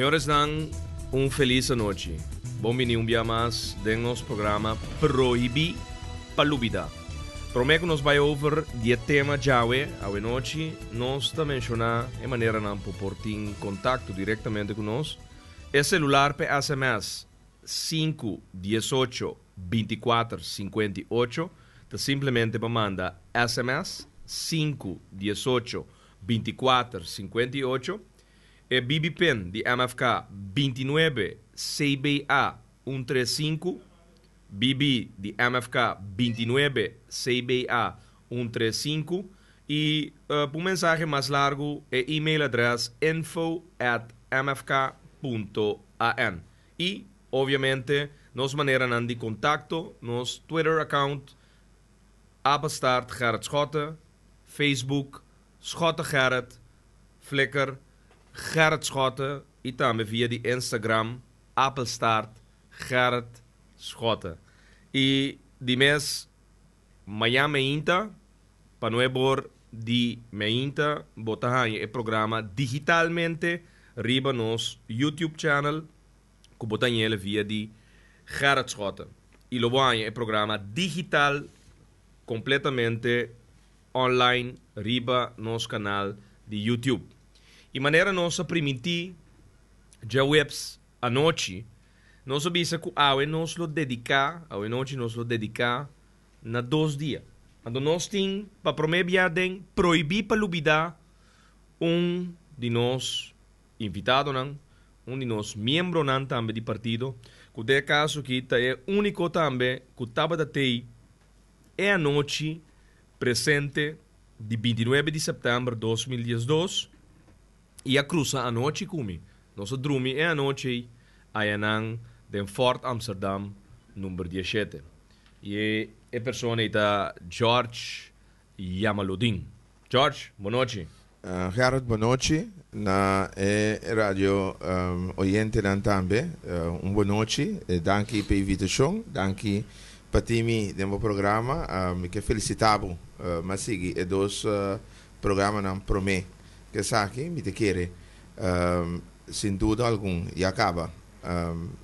Senhores, dan feliz noite. Bom-vindo um dia mais de nosso programa Proibir Palubida. Prometo que nos vai over de tema Jawe, a noite, nós também mencionar de maneira não por ter contato diretamente conosco. É celular para SMS 518 24 58, te simplesmente para mandar SMS 518 24 58. E BBPN de MFK 29 CBA 135, BB de MFK 29 CBA 135 e por mensagem mais largo é e-mail adresse info@mfk.an e obviamente nos maneira de contato nos Twitter account Abastart Gerrit Schotten, Facebook Schotten Gerrit, Flickr Gerrit Schotten e também via de Instagram Appelstart Gerrit Schotten. E de mês Miami Inta, para não é bor de Meinta, botar o programa digitalmente riba nos YouTube channel, que botar ele via de Gerrit Schotten. E lo vai o programa digital completamente online riba nos canal de YouTube. E maneira nossa permitir já webs a noite, nós obisa que a nós lo dedicar, a noite nós lo dedicar na 2 dias. Quando nós tem para prometer proibir para lubida de nós invitado não, de nós membro não também de partido, que de caso que é único também que estava da tei é a noite presente de 29 de setembro de 2012 e a cruza a noite comigo. Nosso dormir é a noite aí de Fort Amsterdam, número 17. E a pessoa é George Yamaludin. George, boa noite. Gerrit, boa noite. Na rádio Oriente também. Boa noite. Danke pela invitação. Danke para time do meu programa. Me que felicitavo. Mas siga, é dois programas não promete. Que sabe, me te quer. Sem dúvida alguma, e acaba.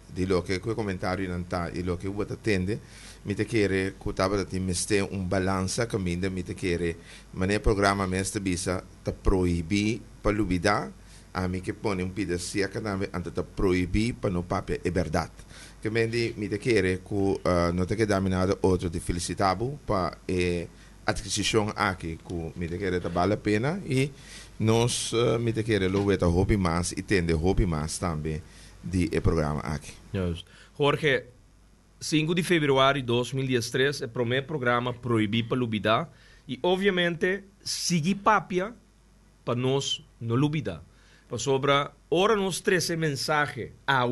De lo que o comentário não está, e lo que o atende, me te quer que estava de mester balança caminho, me te quer, mas o programa mestre bisa te proibir para lubida, a mim que põe pedaço que também ante te proibir para não papel é verdade. Que me te quer que não te queda nada outro de felicitavo para adquisição aqui que me te quer te vale a pena e nós me te quer lo veta hobby mais e tende hobby mais também de programa aqui. Yes. Jorge, 5 de fevereiro de 2013 é o primeiro programa proibir para lubida e obviamente seguir papia para nós não lubida. Para sobre hora nós treze mensagem a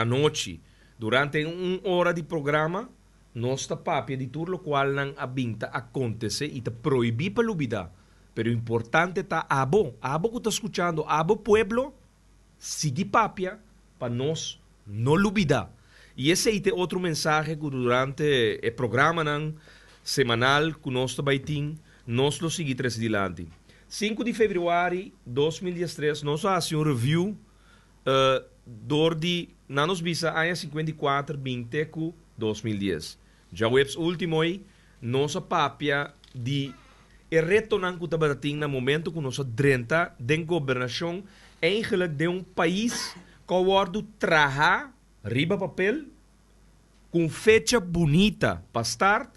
noite durante 1 hora de programa nós está papia de tudo o qual não abinta acontece e te proibir para lubida. Pero importante está abo que está escuchando, abo pueblo, seguir papia para nós não lubida. E esse é outro mensagem que durante o programa semanal que nós também nós lo seguimos adiante. 5 de fevereiro de 2013, nós fazemos review de nanos visa a 54 20 2010. Já o último aí, nossa papia de e retornando que estava no momento que nós drenta de governação eigenlijk de país que wordt trabalhar riba papel com fecha bonita para start,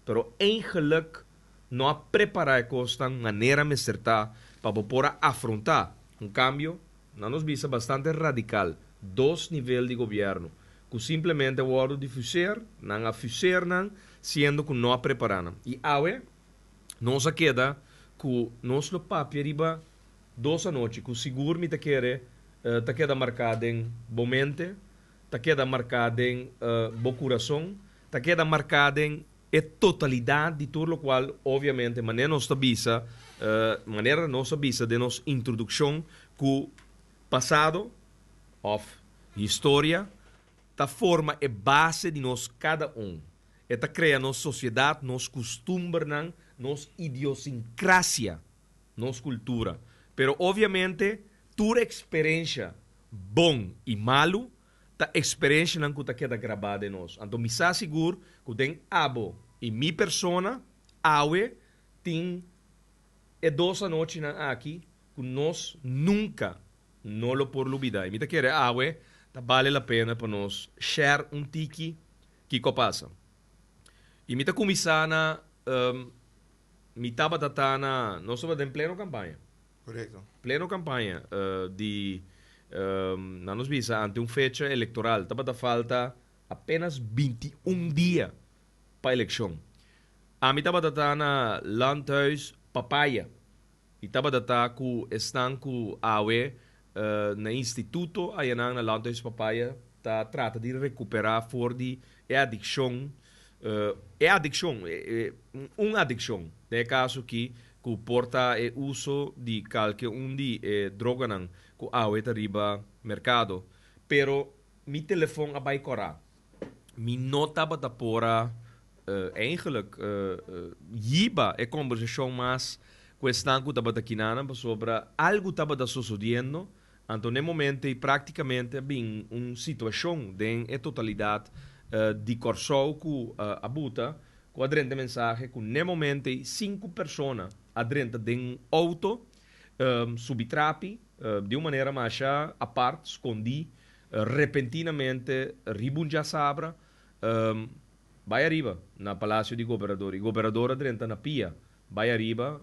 pero eigenlijk não a preparar costa maneira me certa para poder afrontar cambio nos visa bastante radical 2 níveis de governo que simplesmente wordt difuser, não a fuser sendo que não a preparar. E awe nós queda que nós lo papel riba 2 a noite que seguro me te queda marcado em bom mente, te queda marcado em bom coração, te queda marcado em a totalidade de tudo o qual obviamente maneira nossa visa de nossa introdução que passado of história ta forma e base de nós cada eta cria nossa sociedade, nos costumes, nos idiosincrasia, nos cultura. Pero obviamente, tua experiência, bom e malo, a experiência não que queda gravada em nós. Então, me sa seguro que tem abo e mi persona, awe, tem dois noite aqui, que nós nunca não lo por olvidar. E me quer awe, vale a pena para nós share um tiki que passa. E me começar na me estava tatana, nós estamos em pleno campanha. Correto. Pleno campanha de na nos visa ante fecha eleitoral, estava da falta apenas 21 dias para a eleição. A mim estava tatana landhuis papaya. E estava data ku estão ku awe na instituto aí na landhuis papaya tá trata de recuperar for de adicção uma adicção. É caso que porta o uso de qualquer droga não que awe arriba mercado. Pero mi telefone abai cora. Mi nota bata pora eigenlijk yiba e conversação mas questão que tava aqui sobre algo tava da sucedendo. Então, no momento, praticamente, bem uma situação de totalidade de corso que abuta, com a drente mensagem que, no momento, 5 pessoas adrente de um auto, subitrapi, de uma maneira mais a parte, escondi, repentinamente, ribunja sabra, vai arriba, na Palácio de Governador. E o governador adrente na pia, vai arriba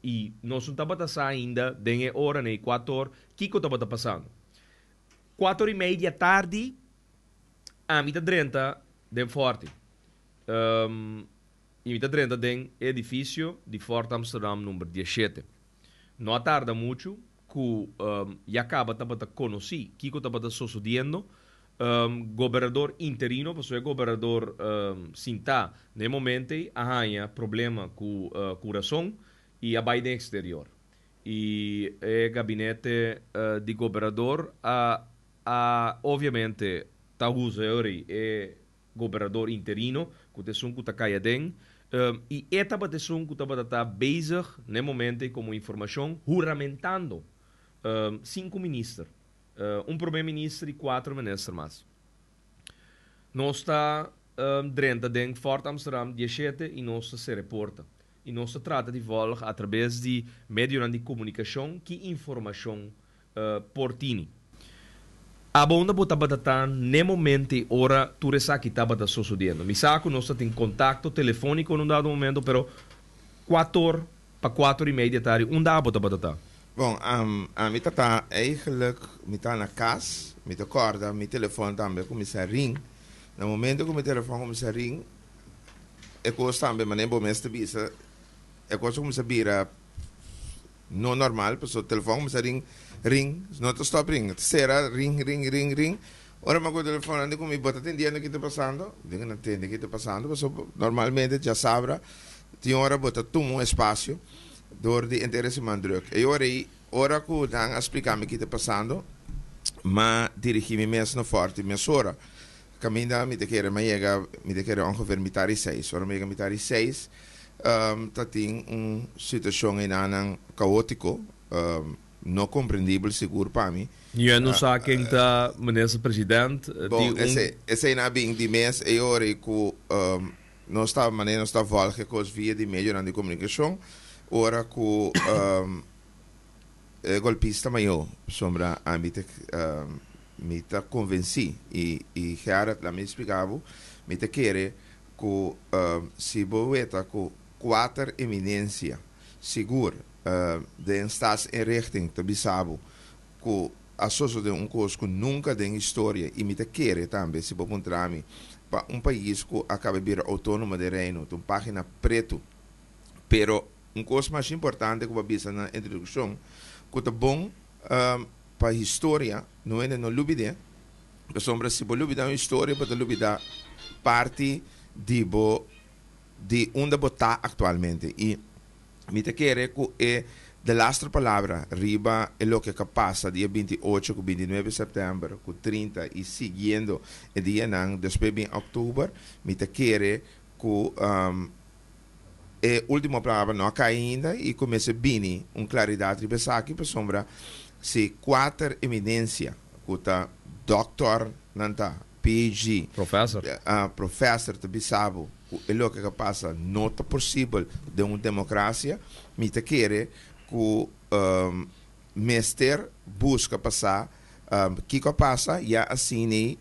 e nós não estamos passando ainda de hora nem 4 horas. O que estava passando? 4:30 da tarde, a mitad 30 de Forte. E mitad 30 de edifício de Fort Amsterdam número 17. Não tarda muito que já acaba de conhecer o que estava sucedendo. Governador interino, porque o governador sinta no momento há problema com o coração e a baile exterior. E o gabinete de governador obviamente está usando o governador interino que tem que está caindo e esta bateção que está bezig no momento como informação juramentando 5 ministros. Primeiro-ministro e 4 ministros mais. Nós está dentro de Fort Amsterdam 17 e nós se reporta. E nós se trata de voltar através de meios de comunicação que informação por tini. A bonda bota batata no momento ora tu resa que estava sucedendo. Mi sa que nós tem contato telefônico num dado momento, pero 4 para 4:30 da tarde, dá bota batata. Bom, a mim tá eigenlijk, me tá na casa, me acorda, meu telefone também começa a ring. No momento que meu telefone começa a ring, eu gosto também, mas nem bom mesmo bisa, eu gosto começa a virar não normal, porque o telefone começa a ring, não te stop ring, terceira ring. Ora mas o telefone anda comigo, bota atendendo o que está passando, diga não entende o que está passando, porque normalmente já sabe, tem hora bota um espaço door de interesse man druk. E ora que dan explicar-me o que está passando, mas dirigi-me mesmo no forte, minha sora. Caminha, me quer ongeveer mitari 6. Ora me mitari 6, tem uma situação em anang caótico, não compreendível seguro para mim. E não sabe quem está, ministro presidente. Bom, esse é na bem de mês, e ora que nós está volta com os via de meio de comunicação. Ora que golpista maior sombra a me tá convenci e Gerard lá me explicava me te querer que se boeta com 4 eminência seguro de estás em richting te bisabo que a socio de coisa que nunca tem história e me te querer também se vou encontrar me para país que acaba de vir autônomo de reino uma página preto pero coisa mais importante que eu vou na introdução que é bom para a história não é no lubide porque sombra se lubide uma história para lubide parte de onde está atualmente e me te quer que é de lasta palavra riba é o que passa dia 28 com 29 de setembro com 30 e seguindo e dia não depois em outubro me te quer que última palavra não cai ainda e começa bem claridade de aqui para sombra se 4 eminência kuta doctor nanta PhD Professor. professor te bisabo é lo que passa não é possível de uma democracia me te querer que mestre busca passar que passa e assim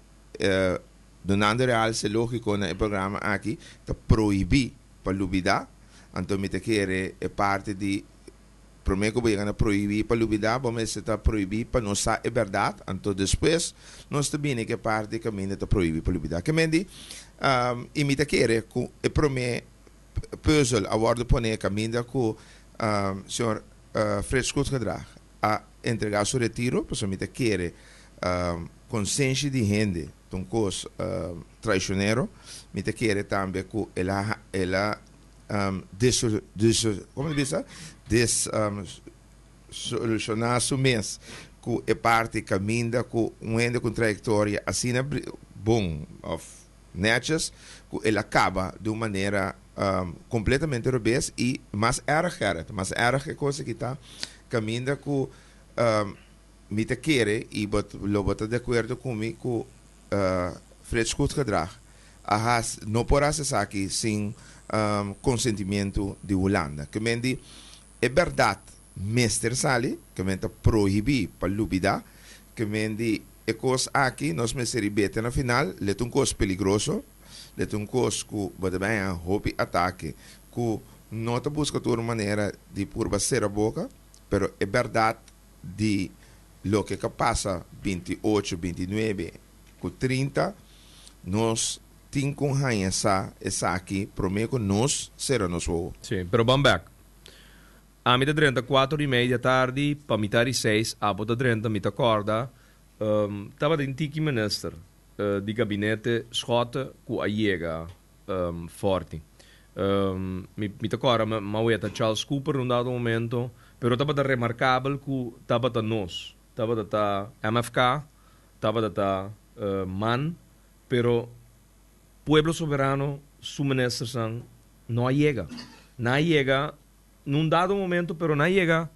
donando real se lógico no programa aqui te proibir para lubida então me te querer é parte de primeiro que vai proibir para lubida vamos está proibir para não ser é verdade então depois nós também que parte de caminho está proibir para lubida que mendi e me te querer que é para mim puzzle a bordo poner caminho que senhor Fred Scott gedrag a entregar seu retiro para me te querer consciência de gente um coisa traicioneiro me te querer também que ela como diz solucionar su mês que é parte caminho que um ende com trajetória assim bom of natures que ele acaba de uma maneira completamente revés e mais erg coisa que está caminho que me te quer e lo bota de acordo comigo Fred Scott gedrag não poderá ser aqui sem consentimento de Holanda que mendi é verdade mestre sali que menta proibir para lubida que mendi é coisa aqui nós me seria beta na final let um coisa peligroso let um coisa que pode bem a hobby ataque que não te busca de uma maneira de por bater a boca pero é verdade de lo que passa 28, 29 com 30 nós temos que essa aqui prometo nós será nós vou Sim, pero vamos back. A mitad 4:30 da tarde, para mitad 6, a bota 30, mitad corda, estava de antiki minister di gabinete Schota ku a Jega forte. Mitad corda, ma ueta Charles Cooper num dado momento, pero estava de remarcável que estava de nós, estava de MFK, estava de MAN, pero pueblo soberano, su minister sang, não llega. Não llega num dado momento, pero não llega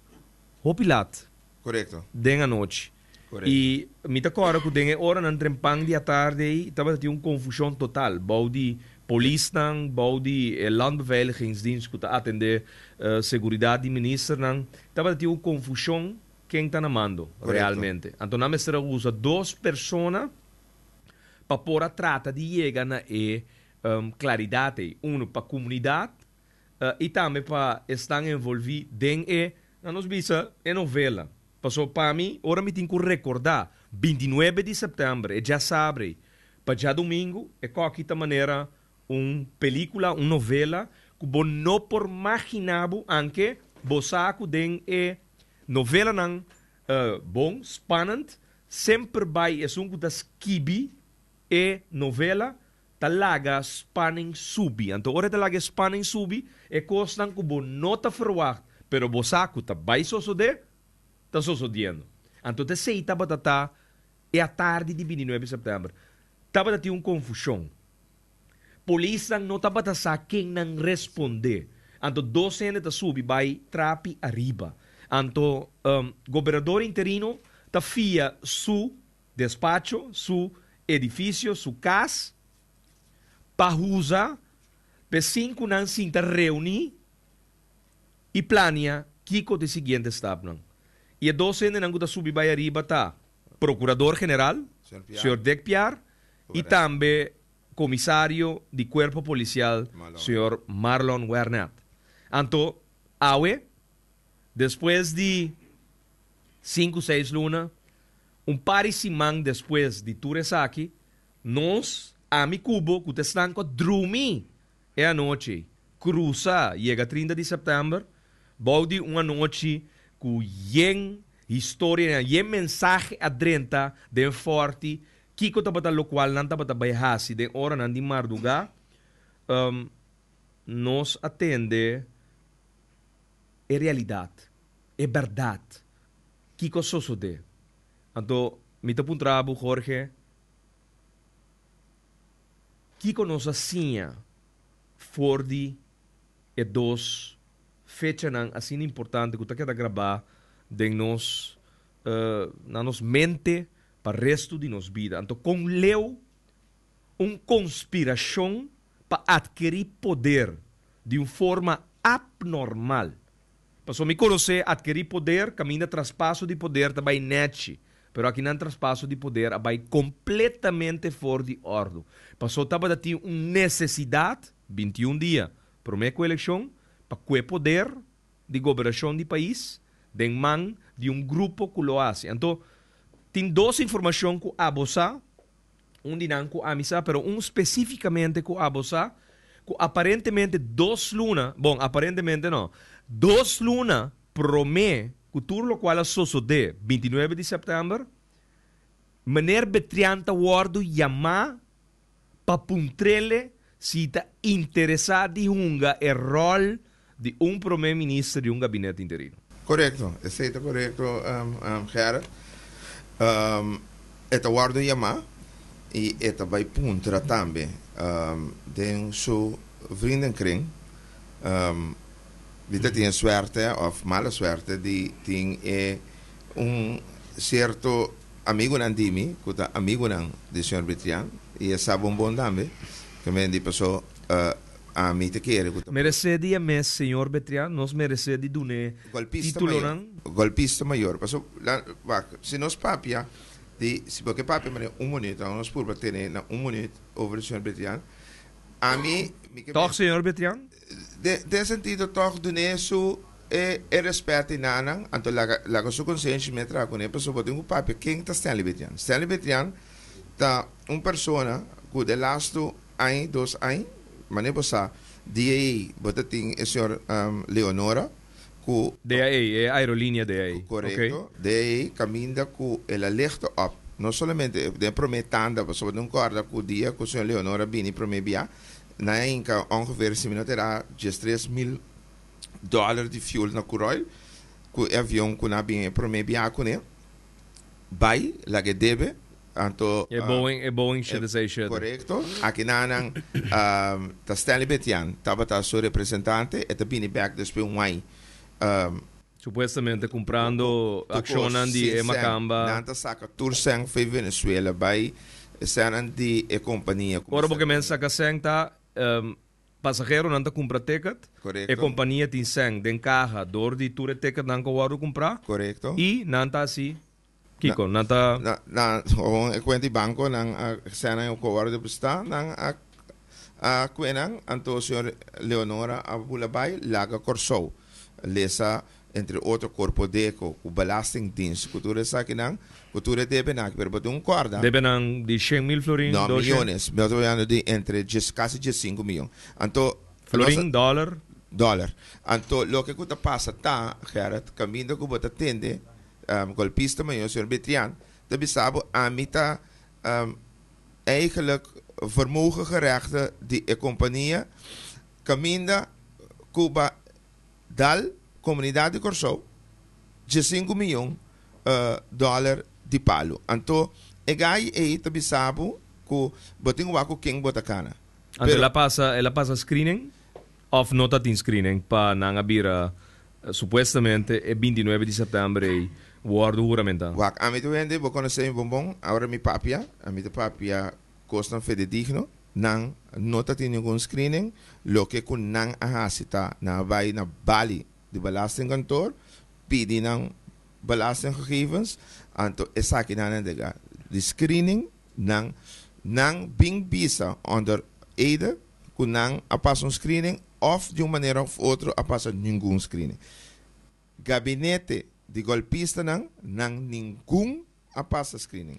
hopilat. correto Den a noite. Correto. E me agora que den hora na trempang de tarde e estava tendo uma confusão total. Bouw die police bouw die landbeveiligingsdienst que atender seguridade minister estava tendo uma confusão quem está na mando realmente. Então na mestra usa duas pessoas para pôr a trata de chegar na claridade, para a comunidade e também para estar envolvido dentro na nos visa é novela. Passou para mim, ora me tenho que recordar, 29 de setembro, já sabe, para já domingo, é qualquer maneira, uma película, uma novela, que você não por imaginar, anche, você tem novela não, bom, spannend, sempre vai, é um das kibi, novela, talaga spanning subi. Então, ora talaga spanning subi, é coisa que você não está verwacht, pero você está vai suceder, está sucedendo. Então, te sei, é a tarde de 29 de setembro. Estava tendo uma confusão. Polícia não estava a quem não responder. Então, 12 anos subi, vai trapi arriba. Então, governador interino está fia su despacho, su edifício, su casa, para usar, para 5 anos se reunir e planear Kiko de seguinte estado. E a 12 anos não está subir vai arriba, tá? Procurador-General, Sr. Dec Piar, e também comissário de Corpo Policial, Sr. Marlon Werner. Então, depois de 5, 6 lunas, par de semana depois de Turesaki, nós, a mi cubo, que estamos com dormir, é a noite, cruza, chega 30 de setembro, bode uma noite com história, mensagem adrenta de forte, Kiko tabata local, não tabata bayhasi, de hora não de marduga, nos atende é realidade, é verdade. Kiko sosode. Então, me te puntrabo, Jorge, Kiko nos assinha for de dos fecha assim importante que está querendo gravar de nos na nos mente para o resto de nossa vida. Então, com leu uma conspiração para adquirir poder de uma forma abnormal. Para me conhecer, adquirir poder, caminha traspasso de poder, também net. Pero aqui não traspasso de poder, vai completamente fora de ordem. Passou a ter uma necessidade, 21 dias, para a eleição, para que poder de governação do país, de mão de um grupo que lo hace. Então, tem duas informações que a bossa, não com a missa, pero especificamente com a bossa, que aparentemente 2 lunas, bom, aparentemente não, 2 lunas promete que tudo o qual sucede 29 de setembro, maneira betrianta wardo chamar para puntrele se está interessado em o rol de um primeiro-ministro de um gabinete interino. Correcto, está correcto, Gerard. Esta wardo chamar e esta vai puntra também de seu vriendenkring. Vida tem suerte ou mala suerte de ter certo amigo nandimi, que é amigo do senhor Betrian, e sabe bom também, que me di passou a mim te quer. Merece de mes, senhor Betrian, nós merece de dune título não? Golpista maior. Passou, se nós papia, se porque papia mas minuto, nós por ter minuto over o senhor Betrian, a mim... Toch, senhor Betrian? De sentido, toch, do isso e respeito nanan, anto la sua consciência me tra com ele, pessoa botou um papel, quem está Stanley Betrian? Stanley Betrian tá uma pessoa que de lasto ano, 2 anos, mas nem possa, DAA, botou tem o senhor Leonora, que DAA, é aerolínea DAA. Correto. Okay. DAA caminha com ela licht op. Não somente de prometanda, pessoa não corda com o dia que o senhor Leonora vini promebia, na inca ongeveer se minuut era $3,000 de fuel na Curoil, que o avião que na bem promebia com ele, vai lá que deve, anto Boeing shit. Correto. Aqui na ta Stanley Betian, tava ta seu representante, e ta bini back depois ano. Supostamente comprando ação de Macamba. Nanta saca Tursang foi Venezuela, vai seran de companhia. Ora porque mensa ka seng ta passageiro não compra ticket. Correcto. E companhia tem seng den carro dor de tour ticket não que comprar. Correcto. E não tá assim. Kiko, não tá o conta banco não seran o covarde está não a quenang anto senhor Leonora Abulabai laga Corsou. Lesa entre outro corpo deco, o belastingdienst, cultura sa kinang, cultura debe na, pero bato corda. Debe nang di 100,000 florin? No, millones. Me estoy hablando de entre casi 5 millones. Anto, florin, dólar. Anto, lo que kuta pasa ta, Gerard, camino que bota tende, golpista mayor, señor Betrian, de bisabo amita eigenlijk vermogen gerechte die companhia, caminda Cuba dal comunidade de Corsou de 5 milhões dólares de palo. Então, e gai e tabisabo que botin wako king botakana. Então, ela passa screening of nota tin screening pa nangabira supostamente é 29 de setembro e guardo juramental. Wak, a mim tu vende, vou conhecer um bombom, agora mi papia, custa fede digno, nang nota tin nenhum screening, lo que kun nang ahasita na vai na Bali de belastingkantoor, pidi ng belastinggegevens, anto esaki na nandiga. De screening ng bing visa onder Ede, kung nang apas un screening, of de uma maneira of outra apas nenhum screening. Gabinete de golpista nang nenhum apas screening.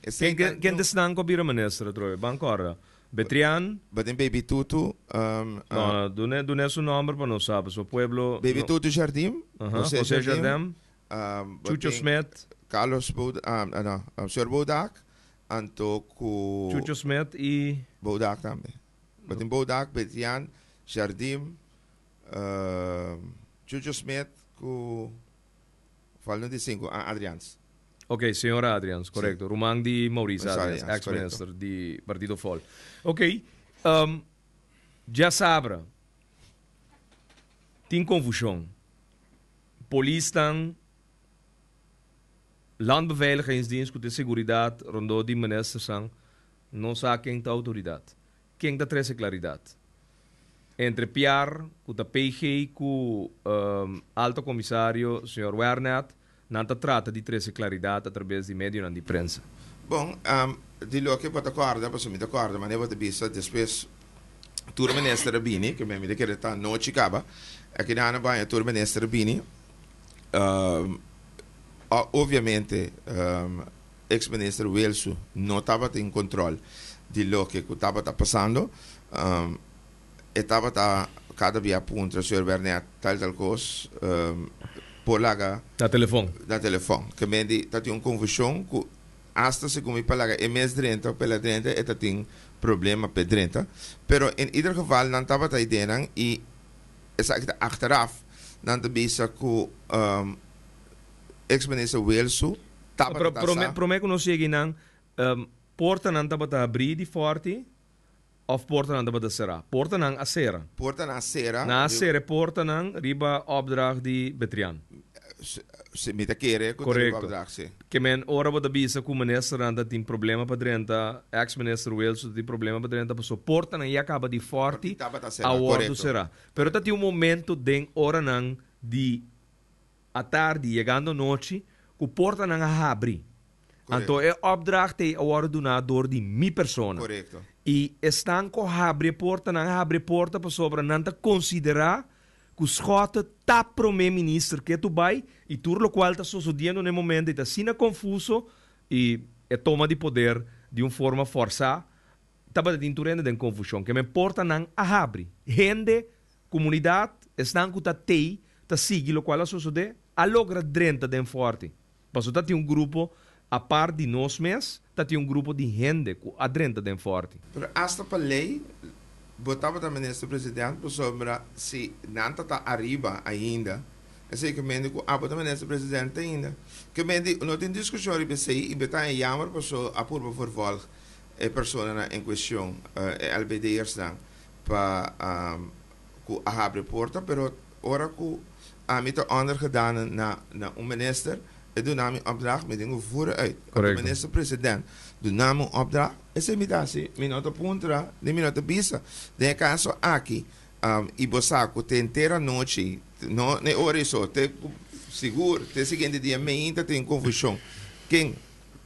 Quem desnang ko bira manestra, Troy? Bancora? Betrian? Batin Baby Tutu. No, dune su nombre, pero no sabe. Su pueblo. Baby no. Tutu Jardim. José Jardim. Chucho Smith. Carlos Sr. Bodak. Anto ku. Chucho Smith y. Bodak também. Batin Bodak, Betrian, Jardim. Chucho Smith ku. Falando de 5, Adrians. Ok, senhora Adrians, correcto. Sí. Rumang di Maurice Adrians, Adrians, ex-minister di Partido FOL. Ok, já sabra. Tem confusão. Polícia estão Landbeveiligingsdienst, de seguridad, rondo die minister sang, no sa quem da autoridade. Quem da trece claridade. Entre Pierre, com a PG, com Alto Comissário, Sr. Werner, não trata de trece claridade através de médios de prensa. Bom, di lo che posso accorda, posso mi d'accordo, ma ne posso vista, depois, tur minister Bini, che mi dice che sta no cicaba, e che hanno vai tur minister Bini, ovviamente, ex-minister Welsu non stava in controllo di lo che stava passando, e stava cada via appunto il signor Bernet tal cos por laga Da telefone. Che quindi tati un confusione cu hasta se come palaga e mes drenta pela drenta e tati problema per drenta pero in ieder geval dan stava ta idee e exact achteraf dan te bisa cu ex-minister Welsu Pro me conosci che nan porta nan taba ta abri di forti of porta nan taba ta sera. Porta nan a sera. Porta na sera. Na sera porta nan riba opdracht di Betrian. Se mi ta kere correcto. Che men ora vada bisa cu minister nan dat tin problema pa drenta, ex-minister Welsu di problema pa drenta, so porta nan acaba di forti a ordo sera. Pero tati un momento den ora nan di a tarde, chegando noite, cu porta nan a abri. Então é opdracht é agora donador de mi persona. Correto. E estão com abre porta para sobre não considerar que os Schotten tá pro ministro que tu vai e tudo o qual está sucedendo no momento está sendo confuso e é toma de poder de uma forma forçada estava dentro de confusão que me porta não abre. Gente, comunidade estão com tá tei tá seguir o qual sucede a logra drenta den forte. Passo tá tem um grupo a par de nós mesmos, tem um grupo de gente que adrenta den forte. Pero hasta para lei, botava da ministro-presidente sobre se não está arriba ainda, é sei que mende que a bota ministro-presidente ainda. Que mende, não tem discussão sobre isso e betar em jammer para a purba vervolg a pessoa em questão, é LBDers dan, para a abre porta, pero ora que a mita onder gedaan na minister, e doen namen opdracht met dingen voeren uit. De minister-president doen namen opdracht. E se mi dasi, minuto puntra, de minuto bisa. De caso aqui, i bosaco te intera noite, no, ne ore so, te seguro, te seguinte dia me inta te in confusão. Quem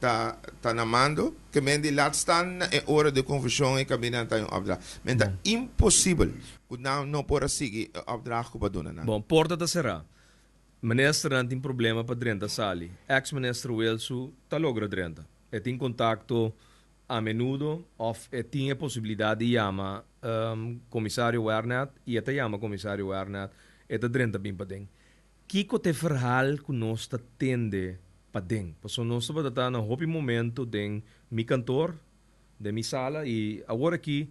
tá na mando, que men die laat staan e ore de confusão e cabinet tá opdracht. Men tá impossível. O não pode seguir opdracht que doen na. Bom, porta da será. Minister não tem problema para drenta sali. Ex-minister Welsu está logra drenta. E tem contato a menudo of e tem a possibilidade de chamar comissário Werner e até chama comissário Werner e tá drenta bem para den. Kiko te verhaal que nós está tende para den. Porque nós estamos estar no hopi momento den mi cantor, de mi sala e agora aqui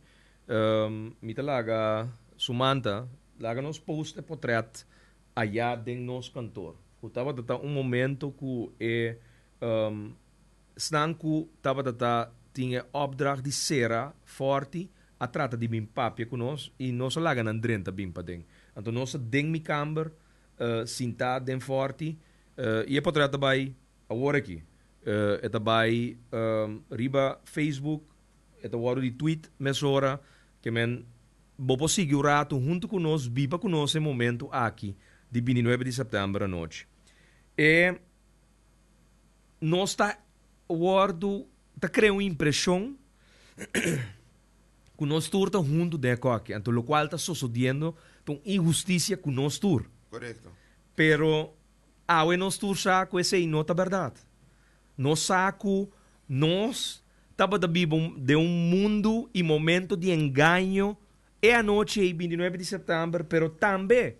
mi talaga sumanta, laga nos post e portrait allá de nos cantor. Estava tata um momento que stanku estava tata tinha opdracht de sera forte a trata de bim papia com nós e nós laga nan drenta bim pa den. Então nós den mi camber sinta den forte e é portrait também agora aqui. É também riba Facebook, é agora de tweet mesora que men bobo segurato junto com nós, biba com nós em momento aqui. De 29 de setembro à noite. E nós está criando uma impressão que nós estamos junto de aqui. Então, o qual está sucedendo uma injustiça com nós tour. Correto. Pero, nós estamos com essa nota verdade. Nós saco, nós estamos de mundo e momento de engano e a noite é 29 de setembro, pero também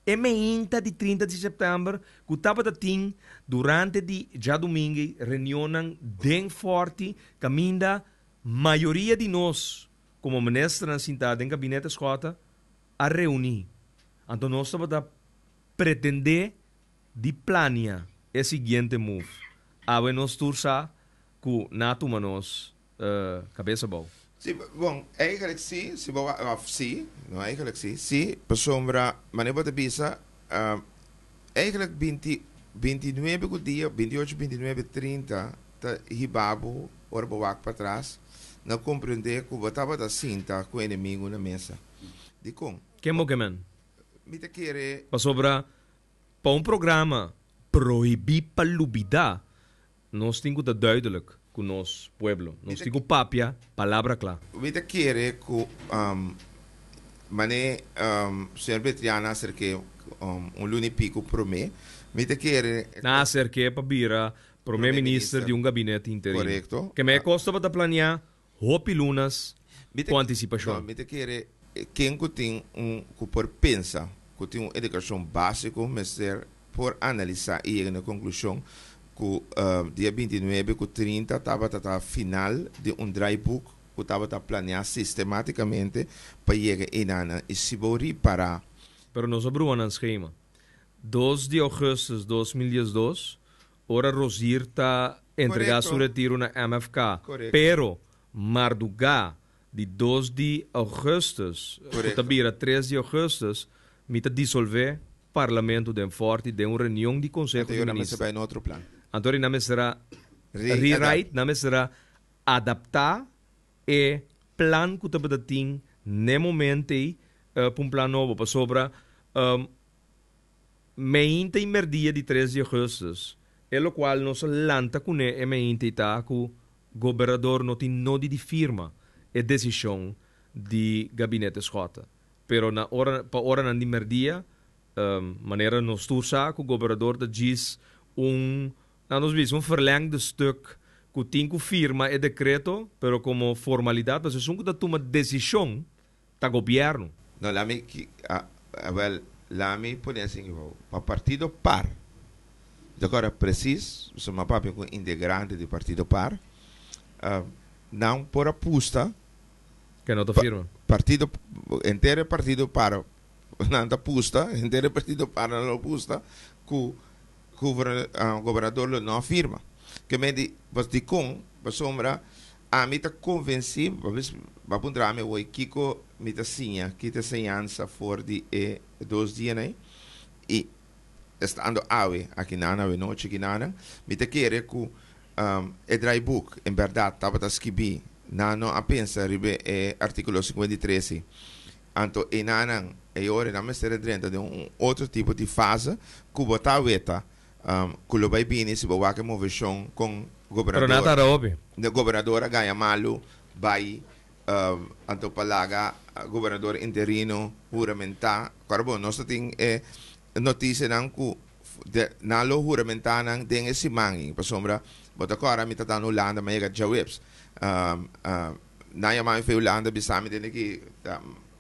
e meinta de 30 de setembro, que estava dating durante de já domingo, reunião bem forte, caminda maioria de nós, como ministra sentada em gabinete Schotten, a reunir. Então nós estamos a pretender de planear o seguinte move. Ave nós tursa que na toma nós cabeça boa. Sim, bom, eigenlijk sim, sim, não eigenlijk sim, sim, per sombra, maar ne wat de bisa, eigenlijk binti 29 o dia, 28, 29, 30, tá hibabo, ora bawak para trás, não compreender que o estava da cinta com o inimigo na mesa. De com? Que mo que man? Me te querer Pa sobra, pa um programa proibir palubida, nós temos que duidelijk com nosso pueblo. Nós temos que papia, palavra clara. me te querer que mané senhor Betriana acerca luni pico pro me te querer Na cerque pa bira, primeiro-ministro de um gabinete interino. correto Que me costa para planear, hopi lunas, com antecipação. me te querer quem que tem que por pensa que tem uma educação básica mas por analisar e chegar na conclusão que dia 29 que 30 estava a final de dry book que estava a planear sistematicamente para chegar em ano e se bori para Pero nós abrimos um esquema. 2 de agosto de 2012, ora Rosir está entregar Correcto. seu retiro na MFK. Correcto. Pero, Marduga, de 2 de agosto, Correcto. tabira 3 de agosto, me dissolver parlamento de forte de uma reunião de conselho de anterior mas ministros. vai em outro plano Antori na será Re- rewrite, na será adaptar e plan que tu tem no momento para um plano novo para sobra meinte e merdia de 3 de agosto é o qual nós lanta com e meinte tá com governador não tem nodi de firma e decisão de gabinete escota pero na hora pa hora na de merdia maneira nos tursa com o governador da diz nós vimos verlengde stuk que tem que firma e decreto pero como formalidade mas é um que toma decisão da governo. no la me well la me pone assim para partido par de agora preciso sou uma papi com integrante do partido par não por aposta Que não te firma. partido inteiro partido para não da pusta inteiro partido para não pusta que o governador não firma que me di was di com sombra a mim tá convencido para pondrar me o Kiko me tá sinha que tá senhança for de 2 dias né e estando ave aqui na noite aqui na me tá querer que dry book em verdade tava tá escrever não a pensa ribe artigo 53 anto e nanan e ora na mestre dentro de outro tipo de fase que botar weta que lo vai bem se boa que moveção com Pero nada governador robe. de governador ganha malo vai anto palaga governador interino juramentar carbo nós tem notícia não que na lo juramentar não tem esse mangi para sombra bota agora me tá no Holanda mas é jawebs na yama em Holanda bisami tem que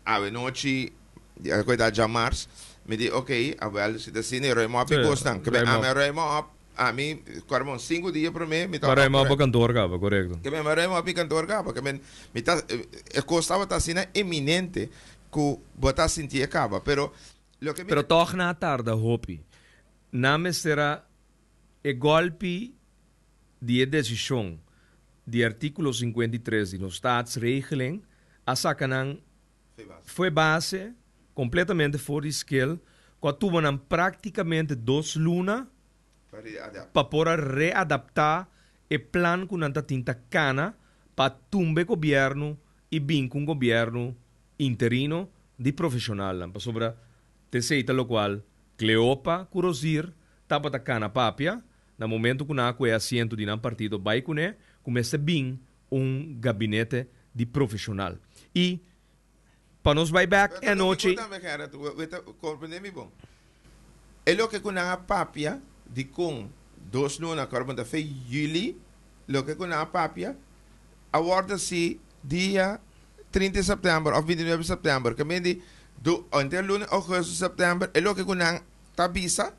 a noite a coisa de mars me di ok well se assim eu remo a picostan que bem a remo a mim carbo 5 dias para mim me tá Para uma para cantor cava, correto. que me maremo a picantor capa que me tá costava tá sina eminente que botar sentir capa pero lo que Pero toch na tarde hopi. Na será e golpe de decisão de artículo 53 de nos staatsregeling a sacanan foi base completamente fora de skill quando tuvam praticamente 2 lunas para poder readaptar o plano que nanta tinta cana para tumbe governo e bem com governo interino de profissional. Para sobra te lo qual Cleopa Curosir tapa ta cana papia no momento que na é assento de um partido vai com começa bem gabinete de profissional. E para nos vai back a noite compreende-me bom é lo que com a papia de com 2 luna carbon da fe juli lo que com a papia awarda-se dia 30 de setembro ou 29 de setembro que me di entre luna agosto setembro é lo que com a tabisa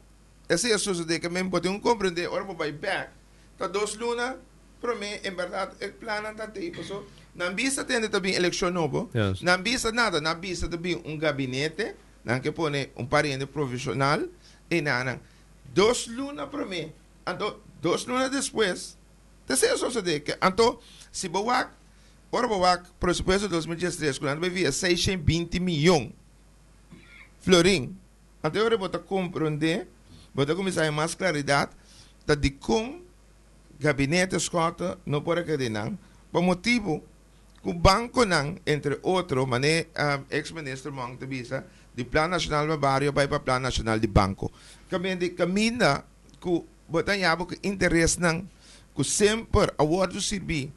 esse é o de que me pode compreender ora vai back tá 2 luna para mim em verdade o plano tá tipo so não vista tende também eleição novo Yes. não vista nada não vista também gabinete não que põe pariente profissional e não 2 lunas para mim então 2 lunas depois terceiro só de que então se boak ora boak presupuesto 2013 quando vai vir 620 milhões florim então eu vou compreender Bota começar mais claridade, tá de como gabinete escota não pode querer por motivo que o banco não, entre outros, mané ex-ministro Mong Tabisa, de Plano Nacional de Barrio para o Plano Nacional de Banco. Kami de camina que botan yabo que interesse não, que sempre a word servir,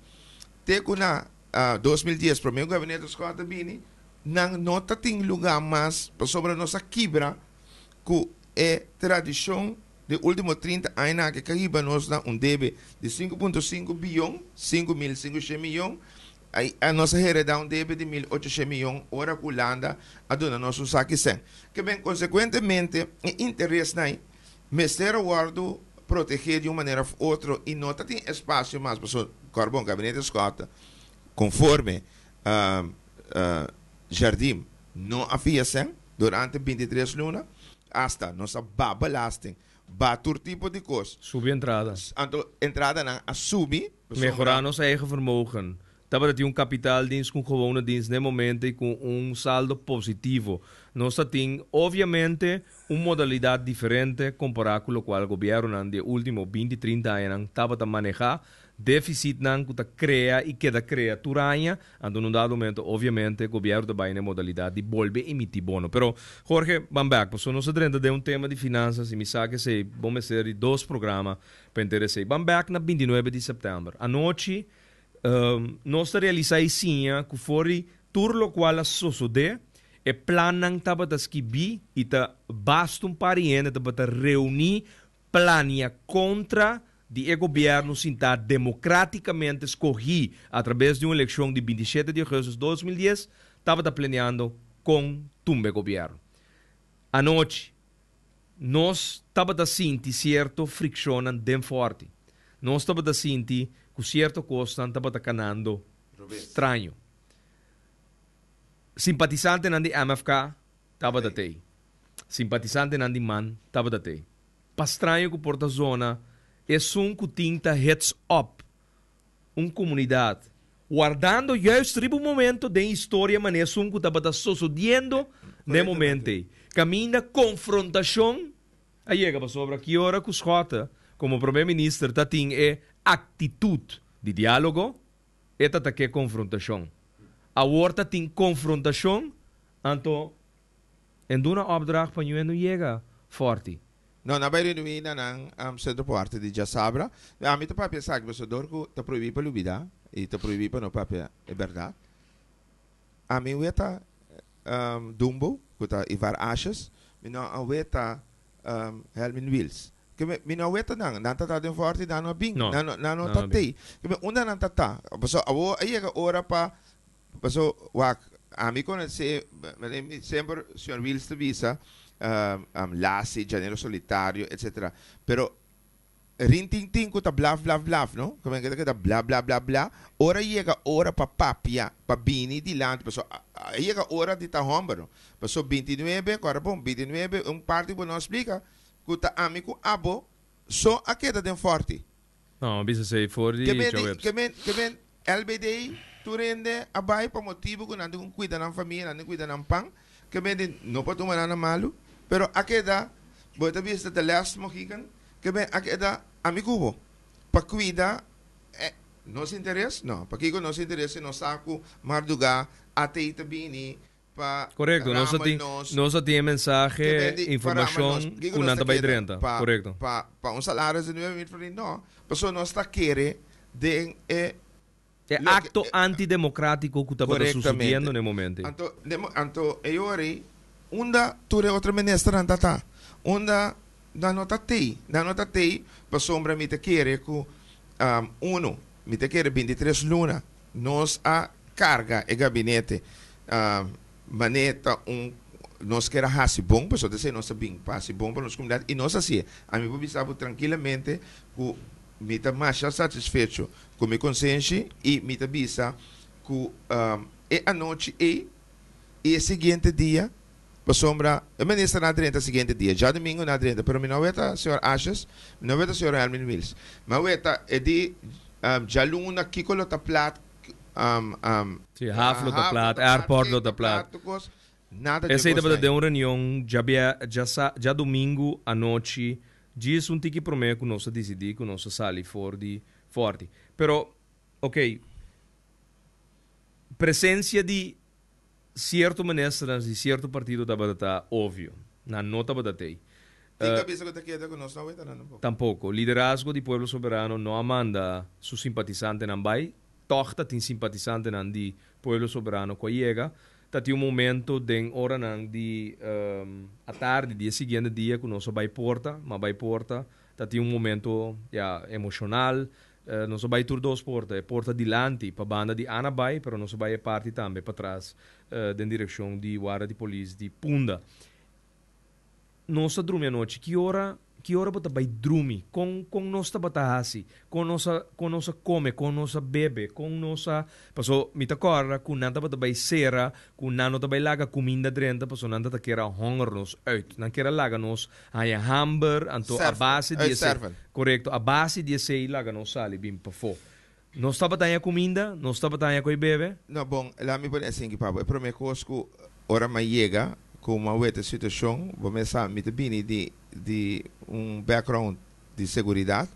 te que na 2010 para o meu gabinete escota bini, não tem lugar mais para sobre nossa quebra que é tradição de último 30 anos que Caribe nos dá débito de 5,5 bilhão, 5.500 milhões, a nossa hereda débito de 1.800 milhões, ora que Holanda a dona nosso saque sem. Que bem, consequentemente, o interesse não Mister Guardo proteger de uma maneira ou outra e não tem espaço mais para o Carbon Gabinete Escota, conforme Jardim não havia sem durante 23 lunas, hasta nossa belasting, todo tipo de coisa. Subir entrada. Então, entrada na a subir. Melhorar nosso eigen vermogen. Dat we een kapitaaldienst com gewone dienst no momento e com saldo positivo. Nós temos, obviamente, uma modalidade diferente comparado com o qual o governo nos últimos 20, 30 anos estava a manejar. Déficit que cria e que cria turanha, então num dado momento, obviamente, o governo vai na modalidade de volver a emitir bono. Pero, Jorge, vamos back, porque nós estamos de um tema de finanças e me sabe que se vamos fazer 2 programas para interessar. Vamos back na 29 de setembro. A noite, nós realizamos sim que foi tudo o qual sucedeu e planan tava da esquibi e tá basta pariente para reunir plania contra de governo sentar democraticamente escolhi através de uma eleição de 27 de agosto de 2010 estava planeando com tumbe governo. A noite nós estava da sentir certo fricção bem forte. Nós estava da sentir que certo coisa estava da canando estranho. Simpatizante não de MFK estava da tei. Simpatizante não de MAN estava da tei. Para estranho que porta zona é que tinta heads up comunidade. Guardando justo o momento de história, mas é que estava sucedendo no momento. Caminha confrontação. Aí chega para sobre que hora que o Scott, como primeiro-ministro, tem atitude de diálogo e tem confrontação. A horta tem confrontação, então, em uma opdracht para não chega forte. Não, na beira do ina ng centro parte de Jasabra. A mim tá papel sabe que você dorco tá proibido para lubida e tá proibido para no papel é verdade. A mim ueta Dumbo, que tá Ivar Ashes, me não ueta Helmin Wills. Que me não ueta não tá de forte não no bing, não tá tei. Que me una não tá. Passo aí é hora para passo wak a mim quando sempre o senhor Wills te visa Lassi, Janeiro Solitário, etc. Pero rinting-ting ko ta bluff, no? Como é que ta bla bla bla bla. Ora chega hora para papia, para bini di land, paso chega hora de ta hombro. Paso 29, agora bom, 29, parte que não explica que ta amigo abo só a queda de forte. Não, bisa sei forte. Que men LBD tu rende abai para motivo que não cuida na família, não cuida na pang. Que men não pode tomar nada malo. Pero a queda, bota vista de last mohican, que bem a queda amigo para cuidar nos interessa, não, para que nos interessa no saco marduga até itabini para correto, nós temos mensagem, informação com nada vai dentro, correto. Para salário de 9.000 não, pessoa não está querer de acto antidemocrático que estava sucedendo no momento. Então, eu onda ture outra ministra andata onda da nota tei para sombra me te querer que me te querer 23 luna nos a carga e gabinete maneta nós quer hasi bom pessoa dizer nós bem passe bom para nos comunidade e nós assim a mim vou pensar tranquilamente que me tá mais satisfeito com minha consciência e me tá bisa que a noite e seguinte dia sombra, a ministra na 30 seguinte dia, já domingo na 30, pero mi noveta senhor Ashes, mi noveta senhor Helmin Wills. Maweta edi já luna kikolo ta plat haflo ta plat, airport ta plat. Nada Essa aí de deve ter uma reunião já domingo à noite. Diz um tiki promê que nós decidir que nós sair forte. Pero, ok, presença de certo ministros de certo partido deve estar óbvio. Na nota deve ter. Tem cabeça que queda que nós não vamos Tampoco. Liderazgo do Pueblo Soberano não manda su simpatizante não vai. Tochta tem simpatizante não de Pueblo Soberano que chega. Tati um momento de hora não de a tarde, dia seguinte dia que nós vai porta, mas vai porta. Tati um momento emocional. Nós vai tur dos porta, porta dilante para banda de Ana vai, pero nós vai parte também para trás, de direção de guarda de polícia de Punda. Nós dorme à noite, que hora bota vai dormir, com nós bata assim, com nós come, com nós bebe, com nós, passou me corra, com nada bata vai cera, com nada vai laga comida dentro, passou nada tá queira hunger nos uit, não queira laga nos aí hamburger, anto a base de esse, correto, a base de esse laga nos sali bim pa fo. Nós está batendo comida, nós está batendo com bebe. Não, bom, lá me pode assim que pabo, para mim cosco hora mais chega com uma outra situação, vou começar a me bini de background de segurança,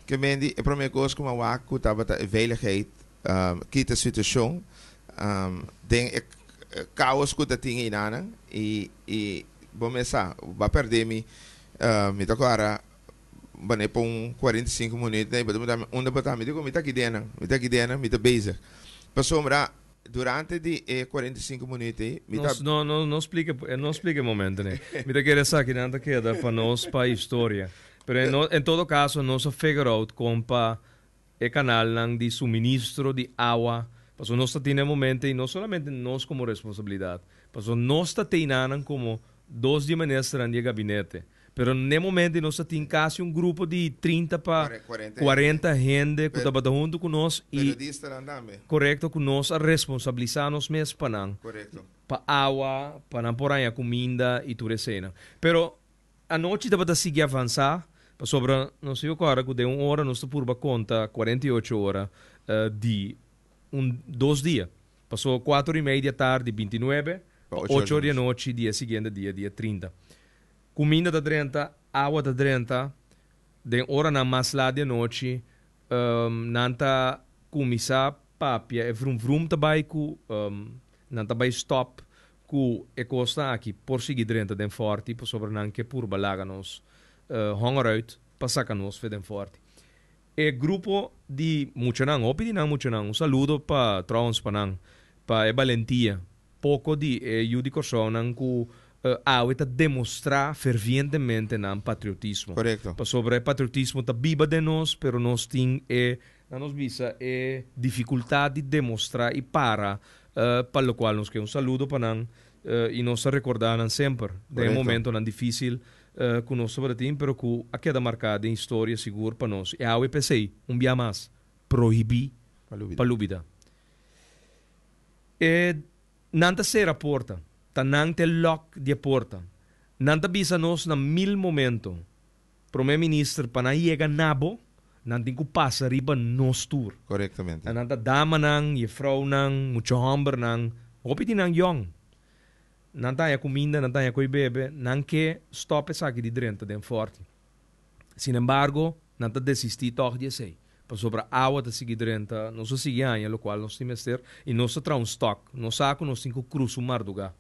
que me di para mim coisa como a que estava a veiligheid, kita situação, den caos que está tinha inana e vou começar, vai perder me agora bane por 45 minutos, daí onde botar me digo me tá aqui dentro, me tá basic, passou durante de 45 minutos não explica o momento né me tá querendo saber que nada queda para nós para a história pero em todo caso nós figure out compa o canal de suministro de água porque nós temos momento e não somente nós como responsabilidade porque nós temos como dois de ministros de gabinete pero no momento nós temos quase grupo de 30 para 40 gente que está junto com nós e correto que nós responsabilizamos mesmo para para água, para por aí a comida e tudo isso. Pero a noite deve seguir avançar sobre não sei agora que de uma hora nós por conta 48 horas de 2 dias. Passou 4:30 da tarde 29, 8 horas da noite dia seguinte dia 30. Comida da 30, água da 30, de hora na mais lá de noite, nanta comisa papia, é vrum também que nanta vai stop, que é costa aqui, por seguir 30 den forte, por sobre não que por balaga nos hunger uit, passar nos fe den forte. E grupo de muchanang, opini nang muchanang, saludo para trons panang, para valentia, pouco de judico sonang que a demonstrar fervientemente o patriotismo. Correcto. Sobre o patriotismo está viva de nós, pero nós temos nos visa dificuldade de demonstrar e para o qual nós queremos saludo para nós e nós recordamos sempre de um momento não difícil que nós sobretimos, pero que a queda marcada em história segura para nós. E a UPC, dia mais, proibir palúbida. E não ser a porta. Tanang te lock de porta. Nanta bisa nos na 1000 momento. Primeiro ministro para chega nabo, nanti ku passa riba nos tour. Correctamente. Nanta dama nang, je vrouw nang, mucho hombre nang, opiti nang young. Nanta ya comida, nanta ya coi bebe, nang que stop essa aqui de drenta den forte. Sin embargo, nanta desisti toch de sei. Para sobre a água da seguir drenta, não se sigue anha, lo qual nós temos ter e nós se traz stock, nós saco nós temos que cruzar o mar do lugar.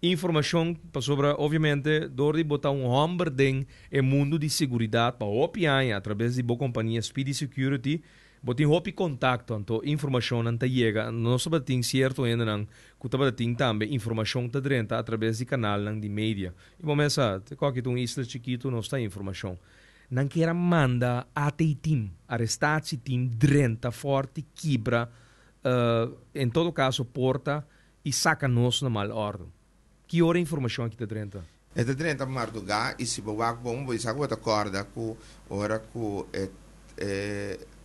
Informação para sobre, obviamente, dor de botar homem dentro do mundo de segurança para opiar através de boa companhia Speedy Security, botar hopi contato, então informação não chega, nós sabemos certo ainda não, que também também informação tá dentro através de canal de mídia. E vamos pensar, qualquer um isla chiquito não está informação. Não quer manda até time, arrestar se time dentro forte, quebra, em todo caso porta e saca nós na mal ordem. Que hora informação aqui da Drenta? É da Drenta Marduga e se boak bom, vou saber outra corda com hora com